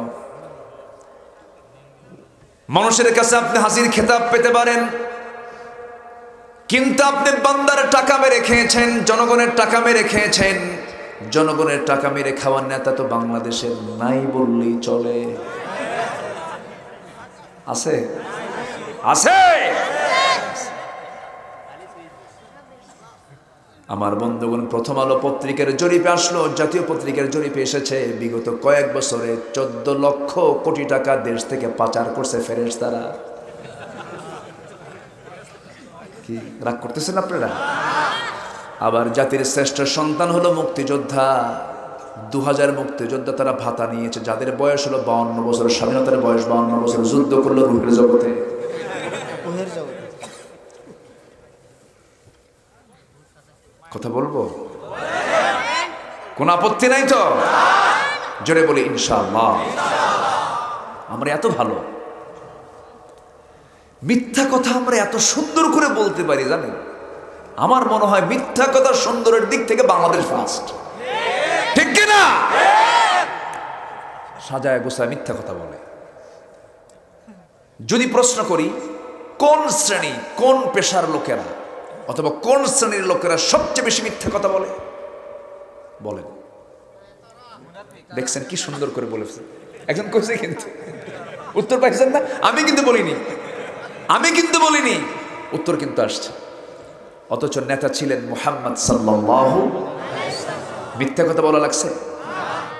মানুষের কাছে আপনি হাজির খেতাব পেতে পারেন, কিন্তু আপনি বান্দার টাকা মেরে খেয়েছেন, জনগণের টাকা মেরে খেয়েছেন। জনগণের টাকা মেরে খাওয়ার নেতা তো বাংলাদেশের নাই বললেই চলে। আছে? আছে? আমার বন্ধুগণ, প্রথম আলো পত্রিকার জরিপে আসলো, জাতীয় পত্রিকার জরিপে এসেছে, বিগত কয়েক বছরে 14 লক্ষ কোটি টাকা দেশ থেকে পাচার করছে ফেরেশতারা। কি রাগ করতেছেন আপনারা? আবার জাতির শ্রেষ্ঠ সন্তান হলো মুক্তিযোদ্ধা। 2000 মুক্তিযোদ্ধা তারা ভাতা নিয়েছে, যাদের বয়স হলো 52 বছর, স্বাধীনতার বয়স 52 বছর, যুদ্ধ করলো রুহের জগতে। কথা বলবো? কোন আপত্তি নাই তো? জোরে বলি ইনশাআল্লাহ। আমরা এত ভালো, মিথ্যা কথা আমরা এত সুন্দর করে বলতে পারি জানেন? আমার মনে হয় মিথ্যা কথা সুন্দরের দিক থেকে বাংলাদেশ ফার্স্ট, ঠিক কিনা? সাজায় গোছায় মিথ্যা কথা বলে। যদি প্রশ্ন করি, কোন শ্রেণী, কোন পেশার লোকেরা অথবা কোন শ্রেণীর লোকেরা সবচেয়ে বেশি মিথ্যা কথা বলে? বলেন। দেখছেন কি সুন্দর করে বলেছেন, একজন কইছে, কিন্তু উত্তর পাইছেন না? আমি কিন্তু বলিনি, আমি কিন্তু বলিনি, উত্তর কিন্তু আসছে। অথচ নেতা ছিলেন মুহাম্মদ সাল্লাল্লাহু। মিথ্যা কথা বলা লাগছে?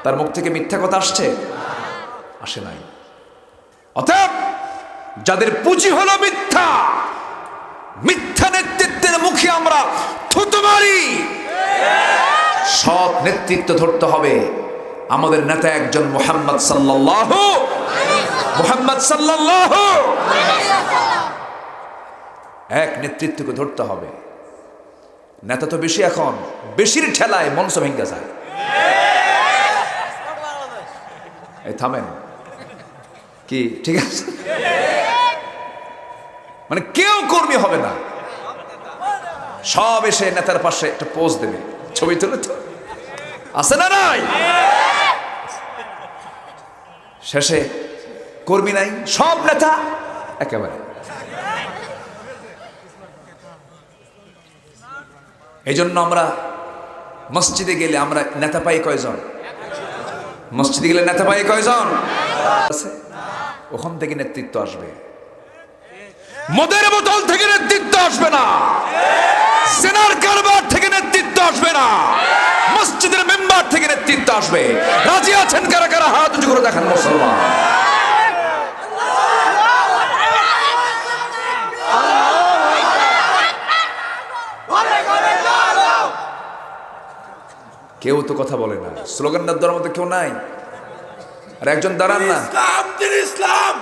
তার মুখ থেকে মিথ্যা কথা আসছে? আসে নাই। অতএব যাদের পুঁজি হলো মিথ্যা, মিথ্যা নেতৃত্বের মুখে আমরা থুতু মারি। সৎ নেতৃত্ব ধরতে হবে। আমাদের নেতা একজন মুহাম্মদ সাল্লাল্লাহু, মুহাম্মদ সাল্লাল্লাহু। এক নেতৃত্বকে ধরতে হবে। নেতা তো বেশি, এখন বেশির ঠেলায় মঞ্চ ভেঙে যায়। এই থামেন, কি ঠিক আছে? মানে কেউ কর্মী হবে না, সব এসে নেতার পাশে একটা পোজ দেবে, ছবি তুলে। তো আছে না নাই? শেষে কর্মী নাই, সব নেতা একেবারে। এই জন্য আমরা মসজিদে গেলে আমরা নেতা পাই কয়জন? মসজিদে গেলে নেতা পাই কয়জন? ওখান থেকে নেতৃত্ব আসবে। মদের বোতল থেকে নেতৃত্ব আসবে না, সেনার কারবার থেকে নেতৃত্ব আসবে না, মসজিদের মেম্বার থেকে নেতৃত্ব আসবে। রাজি আছেন কারা কারা? হাত উঁচু করে দেখান মুসলমান। কেউ তো কথা বলে না, স্লোগান দেওয়ার মতো কেউ নাই। আর একজন দাঁড়ান না, ইসলাম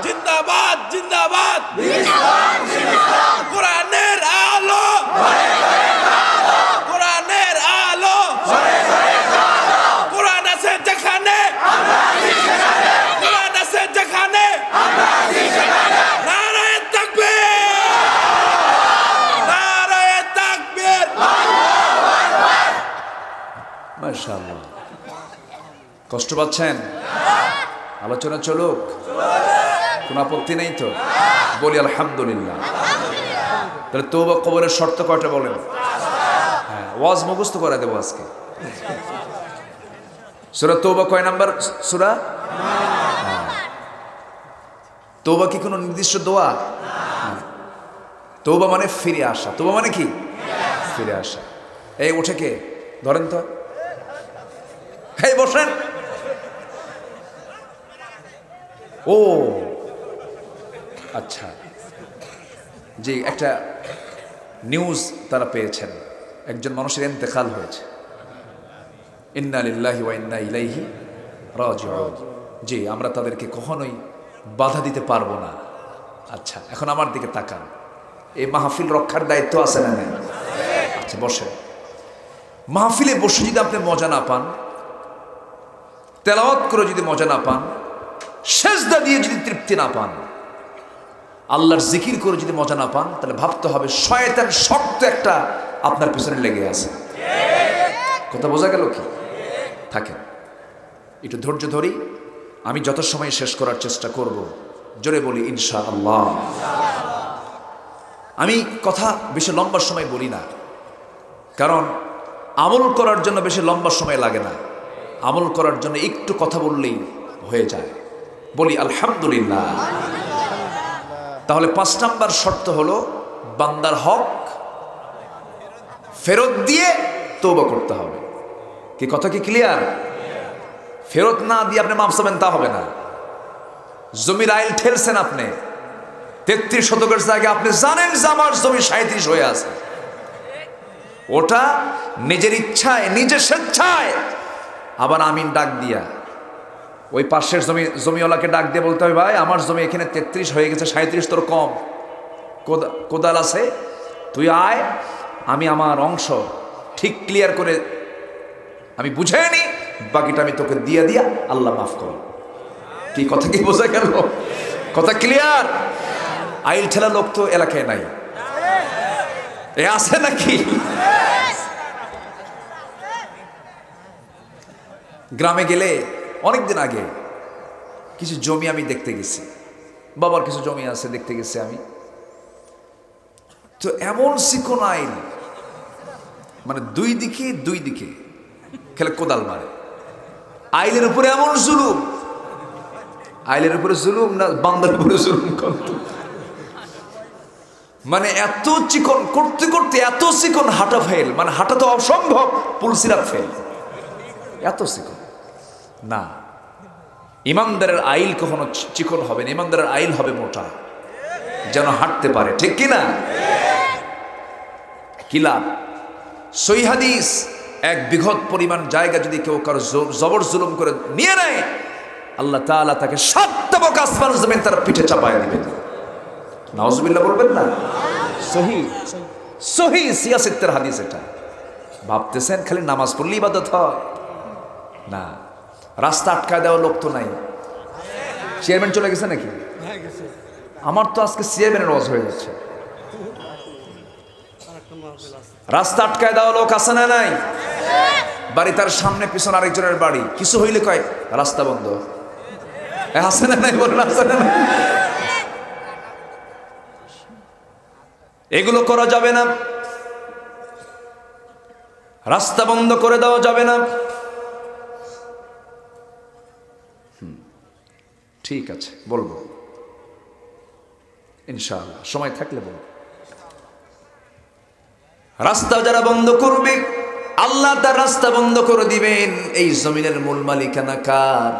জিন্দাবাদ, জিন্দাবাদ, কোরআনের আলো, কোরআনের আলো, কোরআন আছে যেখানে, কোরআন আছে যেখানে, নারায়ে তাকবীর, নারায়ে তাকবীর। মাশাআল্লাহ। কষ্ট পাচ্ছেন? আলোচনা চলুক, কোন আপত্তি নেই তো? বলি আলহামদুলিল্লাহ। তাহলে তওবা কবরের শর্ত কয়টা বলেন? হ্যাঁ, ওয়াজ মুখস্থ করে দেবো আজকে। সূরা তওবা কয় নাম্বার সূরা? তওবা কি কোনো নির্দিষ্ট দোয়া? তওবা মানে ফিরে আসা। তওবা মানে কি? ফিরে আসা। এই উঠে কে? ধরেন তো, এই বসেন। ও আচ্ছা, যে একটা নিউজ তারা পেয়েছেন, একজন মানুষের ইন্তেকাল হয়েছে। ইন্না লিল্লাহি ওয়া ইন্না ইলাইহি রাজিউন। জি, আমরা তাদেরকে কখনোই বাধা দিতে পারবো না। আচ্ছা, এখন আমার দিকে তাকান। এই মাহফিল রক্ষার দায়িত্ব আছে না নাই? আচ্ছা, বসেন। মাহফিলে বসে যদি আপনি মজা না পান, তেলাওয়াত করে যদি মজা না পান, সেজদা দিয়ে যদি তৃপ্তি না পান, আল্লাহর জিকির করে যদি মজা না পান, তাহলে ভাবতে হবে শয়তান শক্ত একটা আপনার পিছনে লেগে আছে। কথা বোঝা গেল কি? থাকেন, একটু ধৈর্য ধরি। আমি যত সময় শেষ করার চেষ্টা করব, জোরে বলি ইনশাআল্লাহ। আমি কথা বেশি লম্বা সময় বলি না, কারণ আমল করার জন্য বেশি লম্বা সময় লাগে না। আমল করার জন্য একটু কথা বললেই হয়ে যায়। বলি আলহামদুলিল্লাহ। তাহলে 5 নাম্বার শর্ত হলো বান্দার হক ফেরত দিয়ে তওবা করতে হবে। কি কথা কি ক্লিয়ার? ফেরত না দিয়ে আপনি মাফ চাবেন তা হবে না। জমির আইল ঠেলছেন আপনি 33 শতকের জায়গায়, আপনি জানেন যে আমার জমি 37 হয়ে আছে। ওটা নিজের ইচ্ছায়, নিজের স্বেচ্ছায় আবার আমিন ডাক দিয়া ওই পাশের জমিওয়ালাকে ডাক দিয়ে বলতে হবে, ভাই আমার জমি এখানে 33 হয়ে গেছে, 37 তোর কম, কোদাল আছে, তুই আয়, আমি আমার অংশ ঠিক ক্লিয়ার করে আমি বুঝে নি, বাকিটা আমি তোকে দিয়ে দিয়া আল্লাহ মাফ করো। কি কথা কি বোঝা গেল? কথা ক্লিয়ার? আইল ঠেলা লোক তো এলাকায় নাই, এ আছে নাকি? গ্রামে গেলে অনেকদিন আগে কিছু জমি আমি দেখতে গেছি, বাবার কিছু জমি আছে দেখতে গেছি আমি। তো এমন চিকন আইল, মানে দুই দিকে খেলে কোদাল মারে। আইলের উপরে এমন জুলুম, আইলের উপরে জুলুম না বান্দার উপরে জুলুম করত। মানে এত চিকন করতে করতে এত চিকন হাঁটা ফেল, মানে হাঁটা তো অসম্ভব, পুলসিরাত ফেল, এত চিকন না। ইমানদারের আইল কখনো চিকন হবে না, ইমানদারের আইল হবে মোটা, যেন হাঁটতে পারে। ঠিক কিনা? কিলা সহিহ হাদিস, এক বিঘত পরিমাণ জায়গা যদি কেউ কারো জবর জুলুম করে নিয়ে নেয়, আল্লাহ তাআলা তাকে 7 তবক আসমান জমিন তার পিঠে চাপায় দিবেন। নাউজুবিল্লাহ বলবেন না? সহিহ সিয়াসিতের হাদিস এটা। ভাবতেছেন খালি নামাজ পড়লে ইবাদত হয় না? রাস্তা আটকায় দেওয়া লোক তো নাই। চেয়ারম্যান চলে গেছে নাকি? আমার তো আজকে চেয়ারম্যানের ওয়াজ হয়ে যাচ্ছে। রাস্তা আটকায় দেওয়া লোক আছে না নাই? বাড়ি তার সামনে পিছনে আরেকজনের বাড়ি, কিছু হইলে কয় রাস্তা বন্ধ। আছে না নাই? বলুন আছে না নাই? এগুলো করা যাবে না, রাস্তা বন্ধ করে দেওয়া যাবে না। ঠিক আছে, বলবো ইনশাআল্লাহ, সময় থাকলে বলবো। রাস্তা যারা বন্ধ করবে, আল্লাহ তার রাস্তা বন্ধ করে দিবেন। এই জমিনের মূল মালিকানা কার?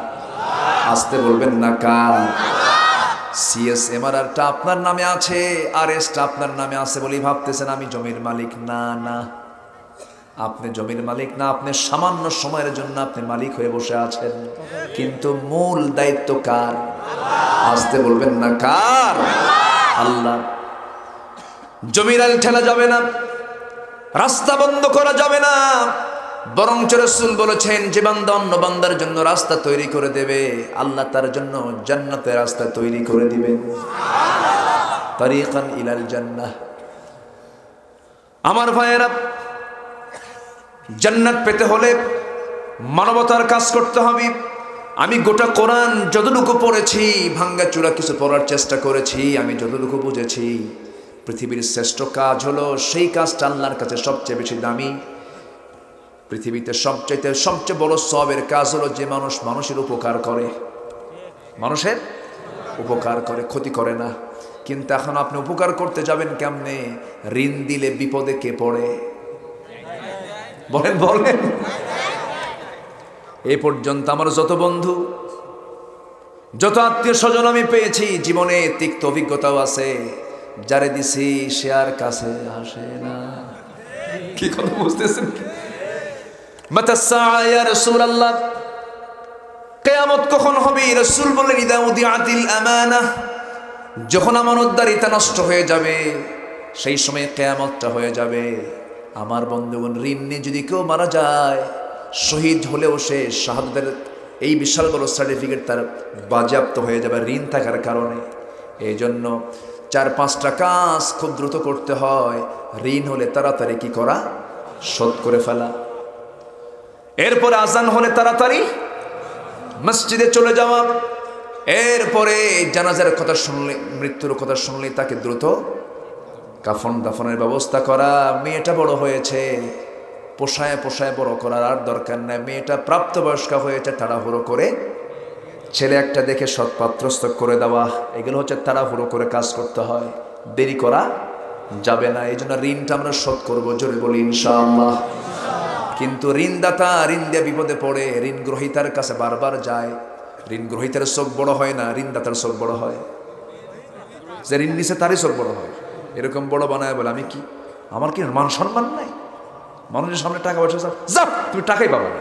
আসতে বলবেন না কার? সিএসএমআরটা আপনার নামে আছে, আরএসটা আপনার নামে আছে বলেই ভাবতেছেন আমি জমির মালিক। না না, আপনি জমির মালিক না, আপনি সামান্য সময়ের জন্য আপনি মালিক হয়ে বসে আছেন, কিন্তু মূল দায়িত্ব কার? আসতে বলবেন না কার? আল্লাহ। জমির আইল ঠেলা যাবে না, রাস্তা বন্ধ করা যাবে না, বরং রাসূল বলেছেন যে বান্দা অন্য বান্দার জন্য রাস্তা তৈরি করে দেবে, আল্লাহ তার জন্য জান্নাতের রাস্তা তৈরি করে দিবেন। তারিকান ইলাল জান্নাহ। আমার ভাইয়েরা, জান্নাত পেতে হলে মানবতার কাজ করতে হবে। আমি গোটা কোরআন যতটুকু পড়েছি, ভাঙ্গা চূড়া কিছু পড়ার চেষ্টা করেছি, আমি যতটুকু বুঝেছি, পৃথিবীর শ্রেষ্ঠ কাজ হলো সেই কাজটা আল্লাহর কাছে সবচেয়ে বেশি দামি। পৃথিবীতে সবচেয়ে বড় সওয়াবের কাজ হলো যে মানুষ মানুষের উপকার করে, মানুষের উপকার করে, ক্ষতি করে না। কিন্তু এখন আপনি উপকার করতে যাবেন কেমনে? ঋণ দিলে বিপদে কে পড়ে? বলেন বলেন। এ পর্যন্ত আমার যত বন্ধু, যত আত্মীয় স্বজন আমি পেয়েছি, জীবনে তিক্ত অভিজ্ঞতাও আছে, যারে দিছি সে আর কাছে আসে না। কি কথা বুঝতেছেন? মাতা সাআ ইয়া রাসূলুল্লাহ, কিয়ামত কখন হবে? রাসূল বললেন ইদা উদিআতিল আমানাহ, যখন আমানতদারিতা নষ্ট হয়ে যাবে সেই সময় কিয়ামতটা হয়ে যাবে। আমার বন্ধুগণ, ঋণ নিয়ে যদি কেউ মারা যায়, শহীদ হলেও সে শাহাদাতের এই বিশাল বড় সার্টিফিকেট তার বাজেয়াপ্ত হয়ে যাবে ঋণ থাকার কারণে। এই জন্য 4-5টা কাজ খুব দ্রুত করতে হয়। ঋণ হলে তাড়াতাড়ি কি করা? শোধ করে ফেলা। এরপরে আজান হলে তাড়াতাড়ি মসজিদে চলে যাওয়া। এরপরে জানাজার কথা শুনলে, মৃত্যুর কথা শুনলে তাকে দ্রুত কাফন দাফনের ব্যবস্থা করা। মেয়েটা বড় হয়েছে, পোষায় পোষায় বড় করার আর দরকার নাই। মেয়েটা প্রাপ্তবয়স্কা হয়েছে, তাড়াহুড়ো করে ছেলে একটা দেখে সৎপাত্রস্থ করে দেওয়া। এগুলো হচ্ছে তাড়াহুড়ো করে কাজ করতে হয়, দেরি করা যাবে না। এই জন্য ঋণটা আমরা শোধ করবো, জোরে বলি ইনশাআল্লাহ। কিন্তু ঋণদাতা ঋণ দিয়ে বিপদে পড়ে ঋণ গ্রহীতার কাছে বারবার যায়। ঋণ গ্রহীতার চোখ বড় হয় না, ঋণদাতার চোখ বড় হয়। যে ঋণ নিছে তারই চোখ বড় হয়। এরকম বড় বানায় বলে আমি কি, আমার কি মান সম্মান নাই? মানুষের সামনে টাকা পয়সা যাও, তুমি টাকাই পাবে না।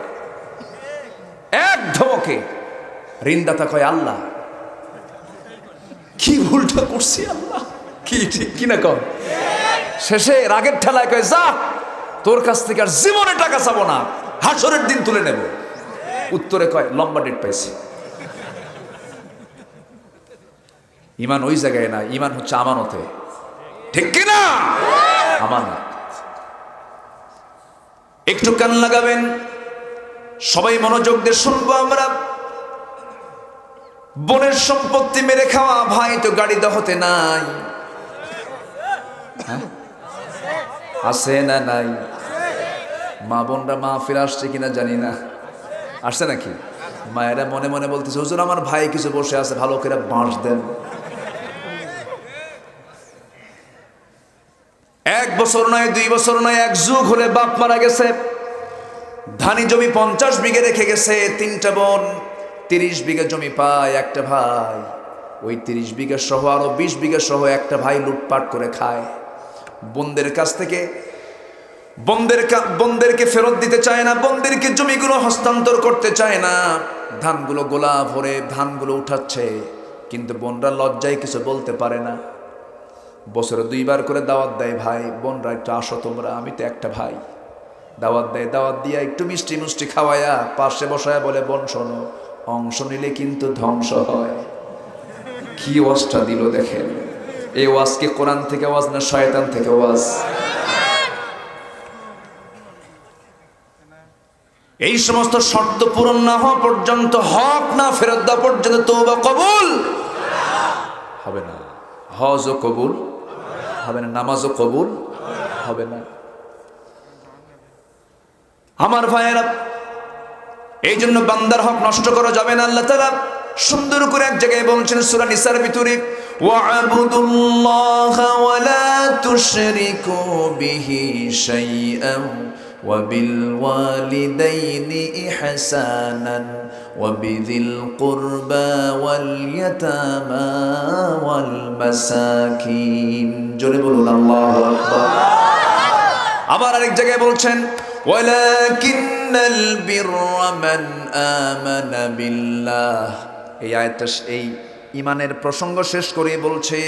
এক ধমকে ঋণদাতা কয় আল্লাহ কি ভুলটা করছি, আল্লাহ কি ঠিক কিনা কর। শেষে রাগের ঠেলায় কয় যা, তোর কাছ থেকে আর জীবনে টাকা চাবো না, হাসরের দিন তুলে নেব। উত্তরে কয় লম্বা ডেট পাইছি। ইমান ওই জায়গায় না, ইমান হচ্ছে আমানতে, ঠিক কিনা? আমানত। একটু কান লাগাবেন, সবাই মনোযোগ দিয়ে শুনবো আমরা। বোনের সম্পত্তি মেরে খাওয়া, ভাই তো গাড়ি দহতে নাই, আছে না নাই? মা বোনরা মাহফিল আসছে কিনা জানি না, আসছে নাকি? মায়েরা মনে মনে বলতেছে হুজুর আমার ভাই কিছু বসে আছে, ভালো করে বাঁশ দেন। 1 বছর নয়, 2 বছর নয়, 1 যুগ হলে বাপ মারা গেছে, ধানি জমি 50 বিঘে রেখে গেছে। 3টা বোন 30 বিঘা জমি পায়, একটা ভাই ওই 30 বিঘা সহ আরো 20 বিঘা সহ একটা ভাই লুটপাট করে খায়। বোনদের কাছ থেকে বোনদেরকে ফেরত দিতে চায় না, বোনদেরকে জমিগুলো হস্তান্তর করতে চায় না। ধানগুলো গোলা ভরে ধানগুলো উঠাচ্ছে, কিন্তু বোনরা লজ্জায় কিছু বলতে পারে না। বছরে 2 বার করে দাওয়াত দেয়, ভাই বোনরা একটু আসো তোমরা, আমি তো একটা ভাই। দাওয়াত দেয়, দাওয়াত দিয়া একটু মিষ্টি মিষ্টি খাওয়ায়া পাশে বসায়া বলে বোন শোনো, অংশ নিলে কিন্তু ধ্বংস হয়। কি ওয়াজটা দিল দেখেন। এই ওয়াজ কি কোরআন থেকে ওয়াজ না শয়তান থেকে ওয়াজ? এই সমস্ত শর্ত পূরণ না হওয়া পর্যন্ত, হক না ফেরত দেওয়া পর্যন্ত তওবা কবুল হবে না। হজও কবুল হবে না, নামাজও কবুল হবে না। আমার ভাইয়েরা, এই জন্য বান্দার হক নষ্ট করা যাবে না। আল্লাহ তাআলা সুন্দর করে এক জায়গায় বলছেন সূরা নিসার ভিতরে, ওয়া'বুদুল্লাহা ওয়া লা তুশরিকু বিহি শাইআন ওয়া বিল ওয়ালিদাইনি ইহসানান ওয়া বিযিল কুরবা ওয়াল ইয়াতামা ওয়াল মাসাকিন। জোরে বলুন আল্লাহু আকবার। আবার আরেক জায়গায় বলছেন, ওয়ালাকিন্নাল বিররা মান আমানা বিল্লাহ। এই আয়াতটা এই ইমানের প্রসঙ্গ শেষ করে বলছে,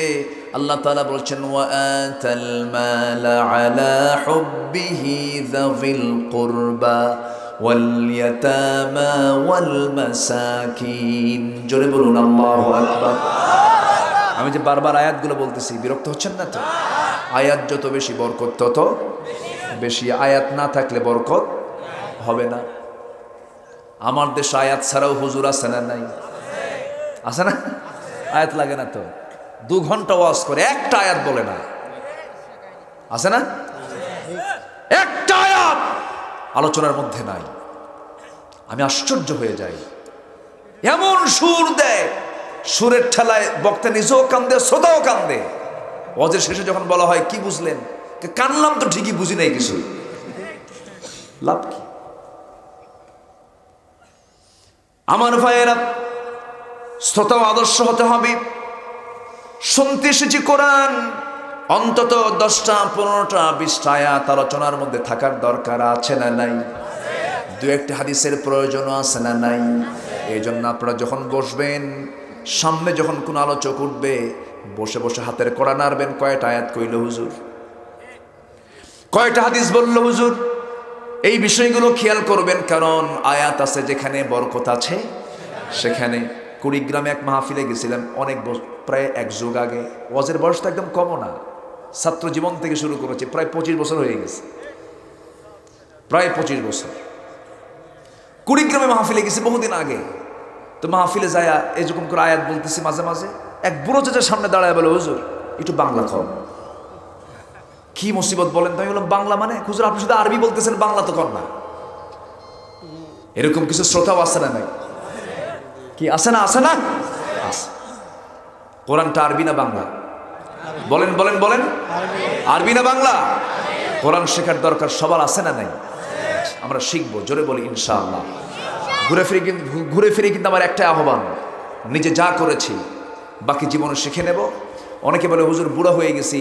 আল্লাহ তাআলা বলছেন, ওয়া আতাল মালা আলা হুব্বিহি যাবিল কুরবা ওয়াল ইয়াতামা ওয়াল মাসাকিন। জোরে বলুন আল্লাহু আকবার। আমি যে বারবার আয়াতগুলো বলতেছি, বিরক্ত হচ্ছেন না তো? আয়াত যত বেশি বরকত তত বেশি, আয়াত না থাকলে বরকত হবে না। আমার দেশে আয়াত ছাড়াও হুজুর আছে না নাই? আছে না? আয়াত লাগে না তো, 2 ঘন্টা ওয়াজ করে একটা আয়াত বলে না, আছে না? একটা আয়াত আলোচনার মধ্যে নাই। আমি আশ্চর্য হয়ে যাই, এমন সুর দেয়, সুরের ঠেলায় বক্তা নিজেও কান্দে, শ্রোতাও কান্দে। ওয়াজের শেষে যখন বলা হয় কি বুঝলেন, কানলাম তো ঠিকই, বুঝি নাই কিছু, লাভ কি? আমার ভাইয়েরা, শ্রোতা আদর্শ হতে হবে। শুনতে এসেছি কোরআন, অন্তত 10টা 15টা 20টা আয়াত আলোচনার মধ্যে থাকার দরকার আছে না নাই? দু একটা হাদিসের প্রয়োজন আছে না নাই? এই জন্য আপনারা যখন বসবেন, সামনে যখন কোন আলোচক উঠবে, বসে বসে হাতের কড়া নাড়বেন। কয়টা আয়াত কইল হুজুর, কয়টা হাদিস বলল হুজুর, এই বিষয়গুলো খেয়াল করবেন। কারণ আয়াত আছে যেখানে বরকত আছে সেখানে। কুড়িগ্রামে এক মাহফিলে গেছিলাম অনেক প্রায় এক যুগ আগে। ওয়াজের বয়সটা একদম কমও না, ছাত্র জীবন থেকে শুরু করেছি, প্রায় 25 বছর হয়ে গেছে, প্রায় 25 বছর। কুড়িগ্রামে মাহফিলে গেছি বহুদিন আগে। তো মাহফিলে যায় এরকম করে আয়াত বলতেছি, মাঝে মাঝে এক বুড়ো চাচার সামনে দাঁড়ায় বলে, হুজুর একটু বাংলা খাও। কি মুসিবত বলেন তো? আমি বললাম বাংলা মানে? হুজুর আপনি শুধু আরবি বলতেছেন, বাংলা তো কর না। এরকম কিছু শ্রোতাও আছে না নাই? কি আছে না? আছে না? আছে। কোরআনটা আরবি না বাংলা? বলেন বলেন বলেন, আরবি না বাংলা? কোরআন শেখার দরকার সবার আছে না নাই? আমরা শিখবো, জোরে বলি ইনশাআল্লাহ। ঘুরে ফিরে কিন্তু আমার একটা আহ্বান, নিজে যা করেছি বাকি জীবনে শিখে নেব। অনেকে বলে হুজুর বুড়া হয়ে গেছি,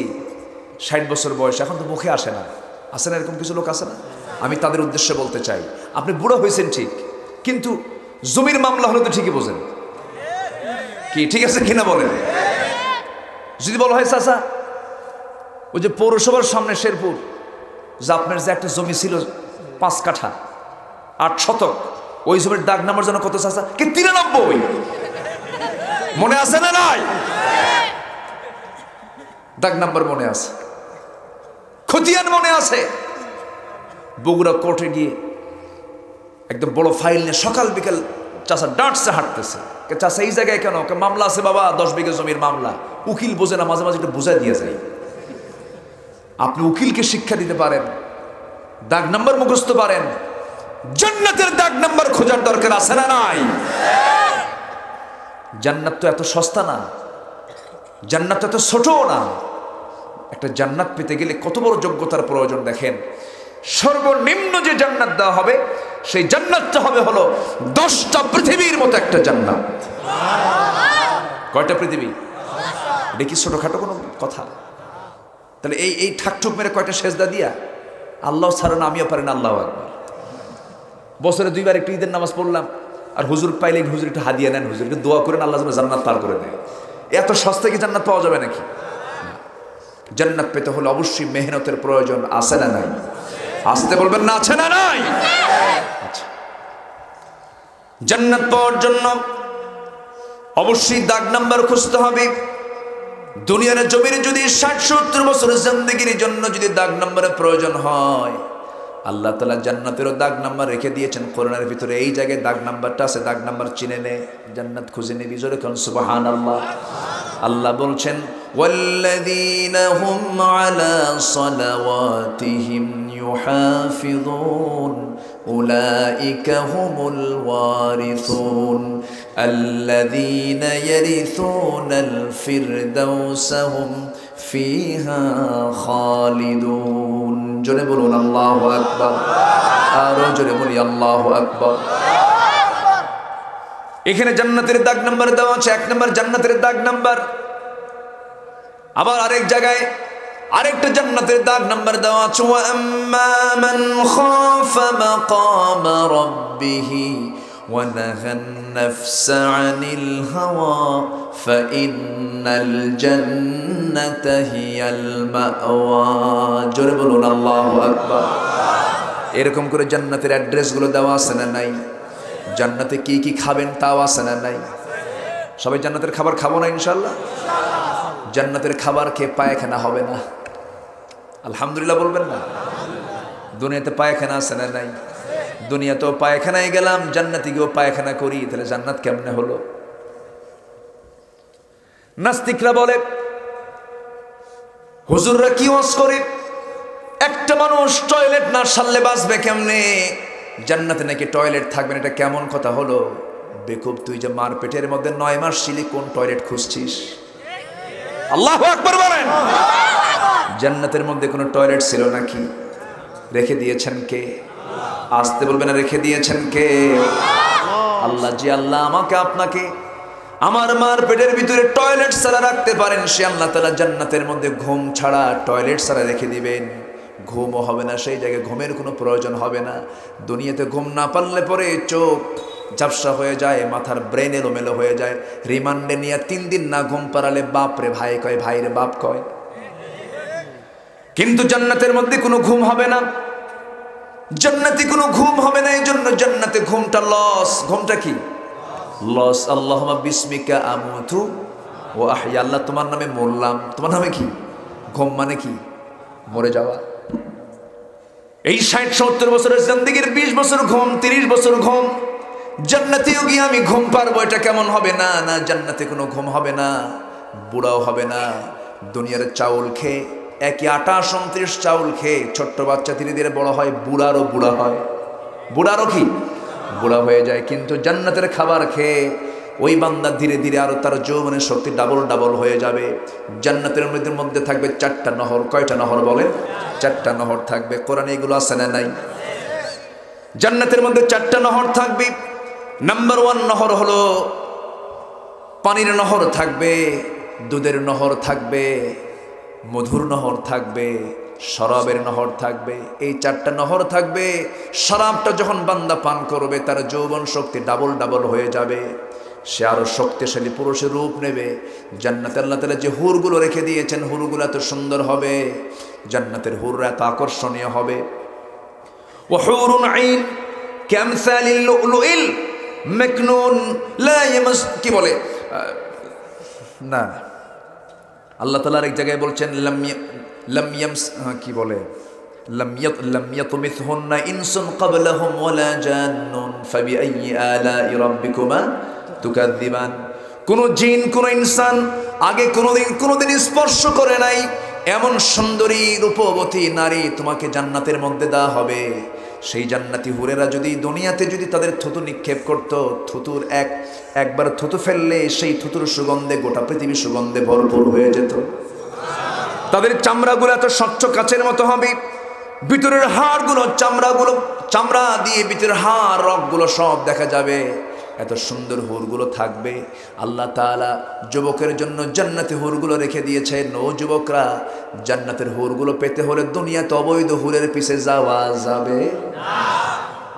60 বছর বয়স, এখন তো মুখে আসে না। আসে না এরকম কিছু লোক? আছে না? আমি তাদের উদ্দেশ্যে বলতে চাই, আপনি বুড়ো হয়েছেন ঠিক, কিন্তু জমির মামলা হলে তো ঠিকই বোঝেন। কি ঠিক আছে কিনা বলেন? যদি বলা হয় চাচা ওই যে পৌরসভার সামনে শেরপুর, যে আপনার যে একটা জমি ছিল 5 কাঠা 8 শতক, ওই জমির দাগ নাম্বার যেন কত চাচা? কি 93? মনে আছে না নাই? দাগ নাম্বার মনে আছে, খতিয়ান মনে আছে। বগুড়া কোর্টে গিয়ে একদম বড় ফাইল নিয়ে সকাল বিকেল চাচা ডাঁটছে, হাঁটতেছে। চাচা এই জায়গায় কেন? মামলা আছে বাবা, 10 বিঘা জমির মামলা। উকিল বোঝে না, মাঝে মাঝে একটু বুঝাই দিয়ে যায়। আপনি উকিলকে শিক্ষা দিতে পারেন, দাগ নাম্বার মুখস্থ পারেন, জান্নাতের দাগ নাম্বার খোঁজার দরকার আছে না নাই? জান্নাত তো এত সস্তা না, জান্নাত তো এত ছোটও না। একটা জান্নাত পেতে গেলে কত বড় যোগ্যতার প্রয়োজন দেখেন। সর্বনিম্ন যে জান্নাত দেওয়া হবে, সেই জান্নাতটা হবে হলো 10টা পৃথিবীর মতো একটা জান্নাত। কয়টা পৃথিবী? এটা কি ছোটখাটো কোনো কথা? তাহলে এই ঠাকঠুক মেরে কয়টা সেজদা দিয়া আল্লাহ ছাড়া না আমিও পারেন। আল্লাহু আকবার। বছরে 2বার একটু ঈদের নামাজ পড়লাম, আর হুজুর পাইলে হুজুর একটু হাদিয়া নেন, হুজুর একটু দোয়া করেন আল্লাহ যেন জান্নাত পার করে দেয়। এত সস্তা কি জান্নাত পাওয়া যাবে নাকি? জান্নাত পেতে হলে অবশ্যই মেহনতের প্রয়োজন আছে না নাই? আসতে বলবেন না, আছে না নাই? আচ্ছা, জান্নাত পাওয়ার জন্য অবশ্যই দাগ নাম্বার খুঁজতে হবে। দুনিয়ার জমিনে যদি 60-70 বছরের জিন্দেগির জন্য যদি দাগ নাম্বারের প্রয়োজন হয়, আল্লাহ তাআলা জান্নাতেরও দাগ নাম্বার রেখে দিয়েছেন কোরআনের ভিতরে। এই জায়গায় দাগ নাম্বারটা আছে, দাগ নাম্বার চিনে নে, জান্নাত খুঁজে নিবি। জোরে কোন সুবহানাল্লাহ। আল্লাহ বলছেন ওয়াল্লাযীনা হুম আলা সালাওয়াতিহিম ইউহাফিযুন উলাইকা হুমুল ওয়ারিসুন আল্লাযীনা ইয়ারিসুনাল ফিরদাউসা হুম ফিহা খালিদুন। জোরে বলুন আল্লাহু আকবার। আরো জোরে বলি আল্লাহু আকবার। এখানে জান্নাতের দাগ নাম্বার দেওয়া আছে, 1 নম্বর জান্নাতের দাগ নাম্বার। আবার আরেক জায়গায় আরেকটা জান্নাতের দাগ নাম্বার দেওয়া আছে, ওয়া আম্মা মান খাফা মাকামা রাব্বিহি ওয়া নাহান নাফসা আনিল হাওয়া ফাইন্নাল জান্নাতা হিয়াল মাওয়া। জোরে বলুন আল্লাহু আকবার। এরকম করে জান্নাতের অ্যাড্রেসগুলো দেওয়া আছে না নাই? জান্নাতে কি কি খাবেন তাও আছে না নাই? সবাই জান্নাতের খাবার খাবো না ইনশাআল্লাহ? জান্নাতের খাবার খেয়ে পায়খানা হবে না, আলহামদুলিল্লাহ বলবেন না? দুনিয়াতে পায়খানা আছে না নাই? দুনিয়াতেও পায়খানায় গেলাম, জান্নাতে গিয়েও পায়খানা করি, তাহলে জান্নাত কেমনে হলো? নাস্তিকরা বলে, হুজুররা কি ওয়াজ করে, একটা মানুষ টয়লেট না সারলে বাঁচবে কেমনে? জান্নাতে নাকি টয়লেট থাকবেন, এটা কেমন কথা হলো? বেকুব, তুই যে মার পেটের মধ্যে 9 মাস ছিলি, কোন টয়লেট খুঁজছিস? আল্লাহু আকবার বলেন। জান্নাতের মধ্যে কোনো টয়লেট ছিল নাকি? রেখে দিয়েছেন কে? আসতে বলবেন না, রেখে দিয়েছেন কে? আল্লাহ। যে আল্লাহ আমাকে আপনাকে আমার মার পেটের ভিতরে টয়লেট ছাড়া রাখতে পারেন, সে আল্লাহ তাআলা জান্নাতের মধ্যে ঘুম ছাড়া টয়লেট ছাড়া রেখে দিবেন। ঘুমও হবে না, সেই জায়গায় ঘুমের কোনো প্রয়োজন হবে না। দুনিয়াতে ঘুম না পারলে পরে চোখ ঝাপসা হয়ে যায়, মাথার ব্রেন এলোমেলো হয়ে যায়। রিমান্ডে নিয়ে 3 দিন না ঘুম পাড়ালে বাপ রে ভাই কয়, ভাই রে বাপ কয়। কিন্তু জান্নাতের মধ্যে কোনো ঘুম হবে না, জান্নাতে কোনো ঘুম হবে না। এই জন্য জান্নাতে ঘুমটা লস। ঘুমটা কি লস? আল্লাহুম্মা বিসমিকা আমুতু ও আহইয়া, আল্লাহ তোমার নামে মরলাম। তোমার নামে কি? ঘুম মানে কি? মরে যাওয়া। এই 60-70 বছরের জিন্দেগির 20 বছর ঘুম, 30 বছর ঘুম। জান্নাতেও গিয়ে আমি ঘুম পারবো, এটা কেমন হবে? না না, জান্নাতে কোনো ঘুম হবে না, বুড়াও হবে না। দুনিয়ার চাউল খেয়ে, একই আটা 29 চাউল খেয়ে ছোট্ট বাচ্চা ধীরে ধীরে বড় হয়, বুড়ারও বুড়া হয়, বুড়ারও কি বুড়া হয়ে যায়। কিন্তু জান্নাতের খাবার খেয়ে ওই বান্দা ধীরে ধীরে আরো তার যৌবনের শক্তি ডাবল ডাবল হয়ে যাবে। জান্নাতের মধ্যে থাকবে 4টা নহর। কয়টা নহর বলেন? 4টা নহর থাকবে। কোরআনে এগুলো আছে না নাই? জান্নাতের মধ্যে 4টা নহর থাকবে। নাম্বার 1 নহর হলো পানির নহর থাকবে, দুধের নহর থাকবে, মধুর নহর থাকবে, শরাবের নহর থাকবে। এই 4টা নহর থাকবে। শরাবটা যখন বান্দা পান করবে তার যৌবন শক্তি ডাবল ডাবল হয়ে যাবে, সে আরো শক্তিশালী পুরুষের রূপ নেবে। জান্নাতে আল্লাহ তাআলা যে হুরগুলো রেখে দিয়েছেন, হুরগুলো এত সুন্দর হবে, জান্নাতের হুররা এত আকর্ষণীয় হবে। ওয়াহুরুন আইন কামসালিল লুলুইল মাকনুন লা ইয়ামাস, কি বলে না, আল্লাহ তাআলা এক জায়গায় বলছেন লাম ইয়ামস, কি বলে, লাম ইয়াতমিসহুন্না ইনসুন ক্বাবলাহুম ওয়ালা জান্নুন ফাবিআইয়ি আলাই রাব্বিকুমা তুকাযযিবান। কোন জিন কোন ইনসান আগে কোনোদিন স্পর্শ করে নাই এমন সুন্দরী রূপবতী নারী তোমাকে জান্নাতের মধ্যে দেওয়া হবে। সেই জান্নাতি হুরেরা যদি দুনিয়াতে যদি তাদের থুতু নিক্ষেপ করত, থুতুর একবার থুতু ফেললে সেই থুতুর সুগন্ধে গোটা পৃথিবী সুগন্ধে ভরপুর হয়ে যেত। তাদের চামড়াগুলো এত স্বচ্ছ কাচের মতো হবে, ভিতরের হাড়গুলো চামড়া দিয়ে ভিতরের হাড় রগগুলো সব দেখা যাবে, এত সুন্দর হুরগুলো থাকবে। আল্লাহ তাআলা যুবকের জন্য জান্নাতি হুরগুলো রেখে দিয়েছেন। ও যুবকরা, জান্নাতের হুরগুলো পেতে হলে দুনিয়াতে অবৈধ হুরের পিছে যাওয়া যাবে না।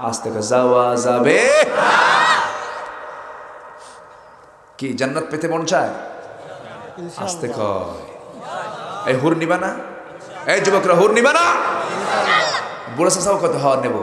আজ থেকে যাওয়া যাবে না। কি জান্নাত পেতে মন চায়? আস্তে কয়, এই হুর নিবা না? এই যুবকরা হুর নিবা না? বুড়া চাচাও কত হওয়ার নেব।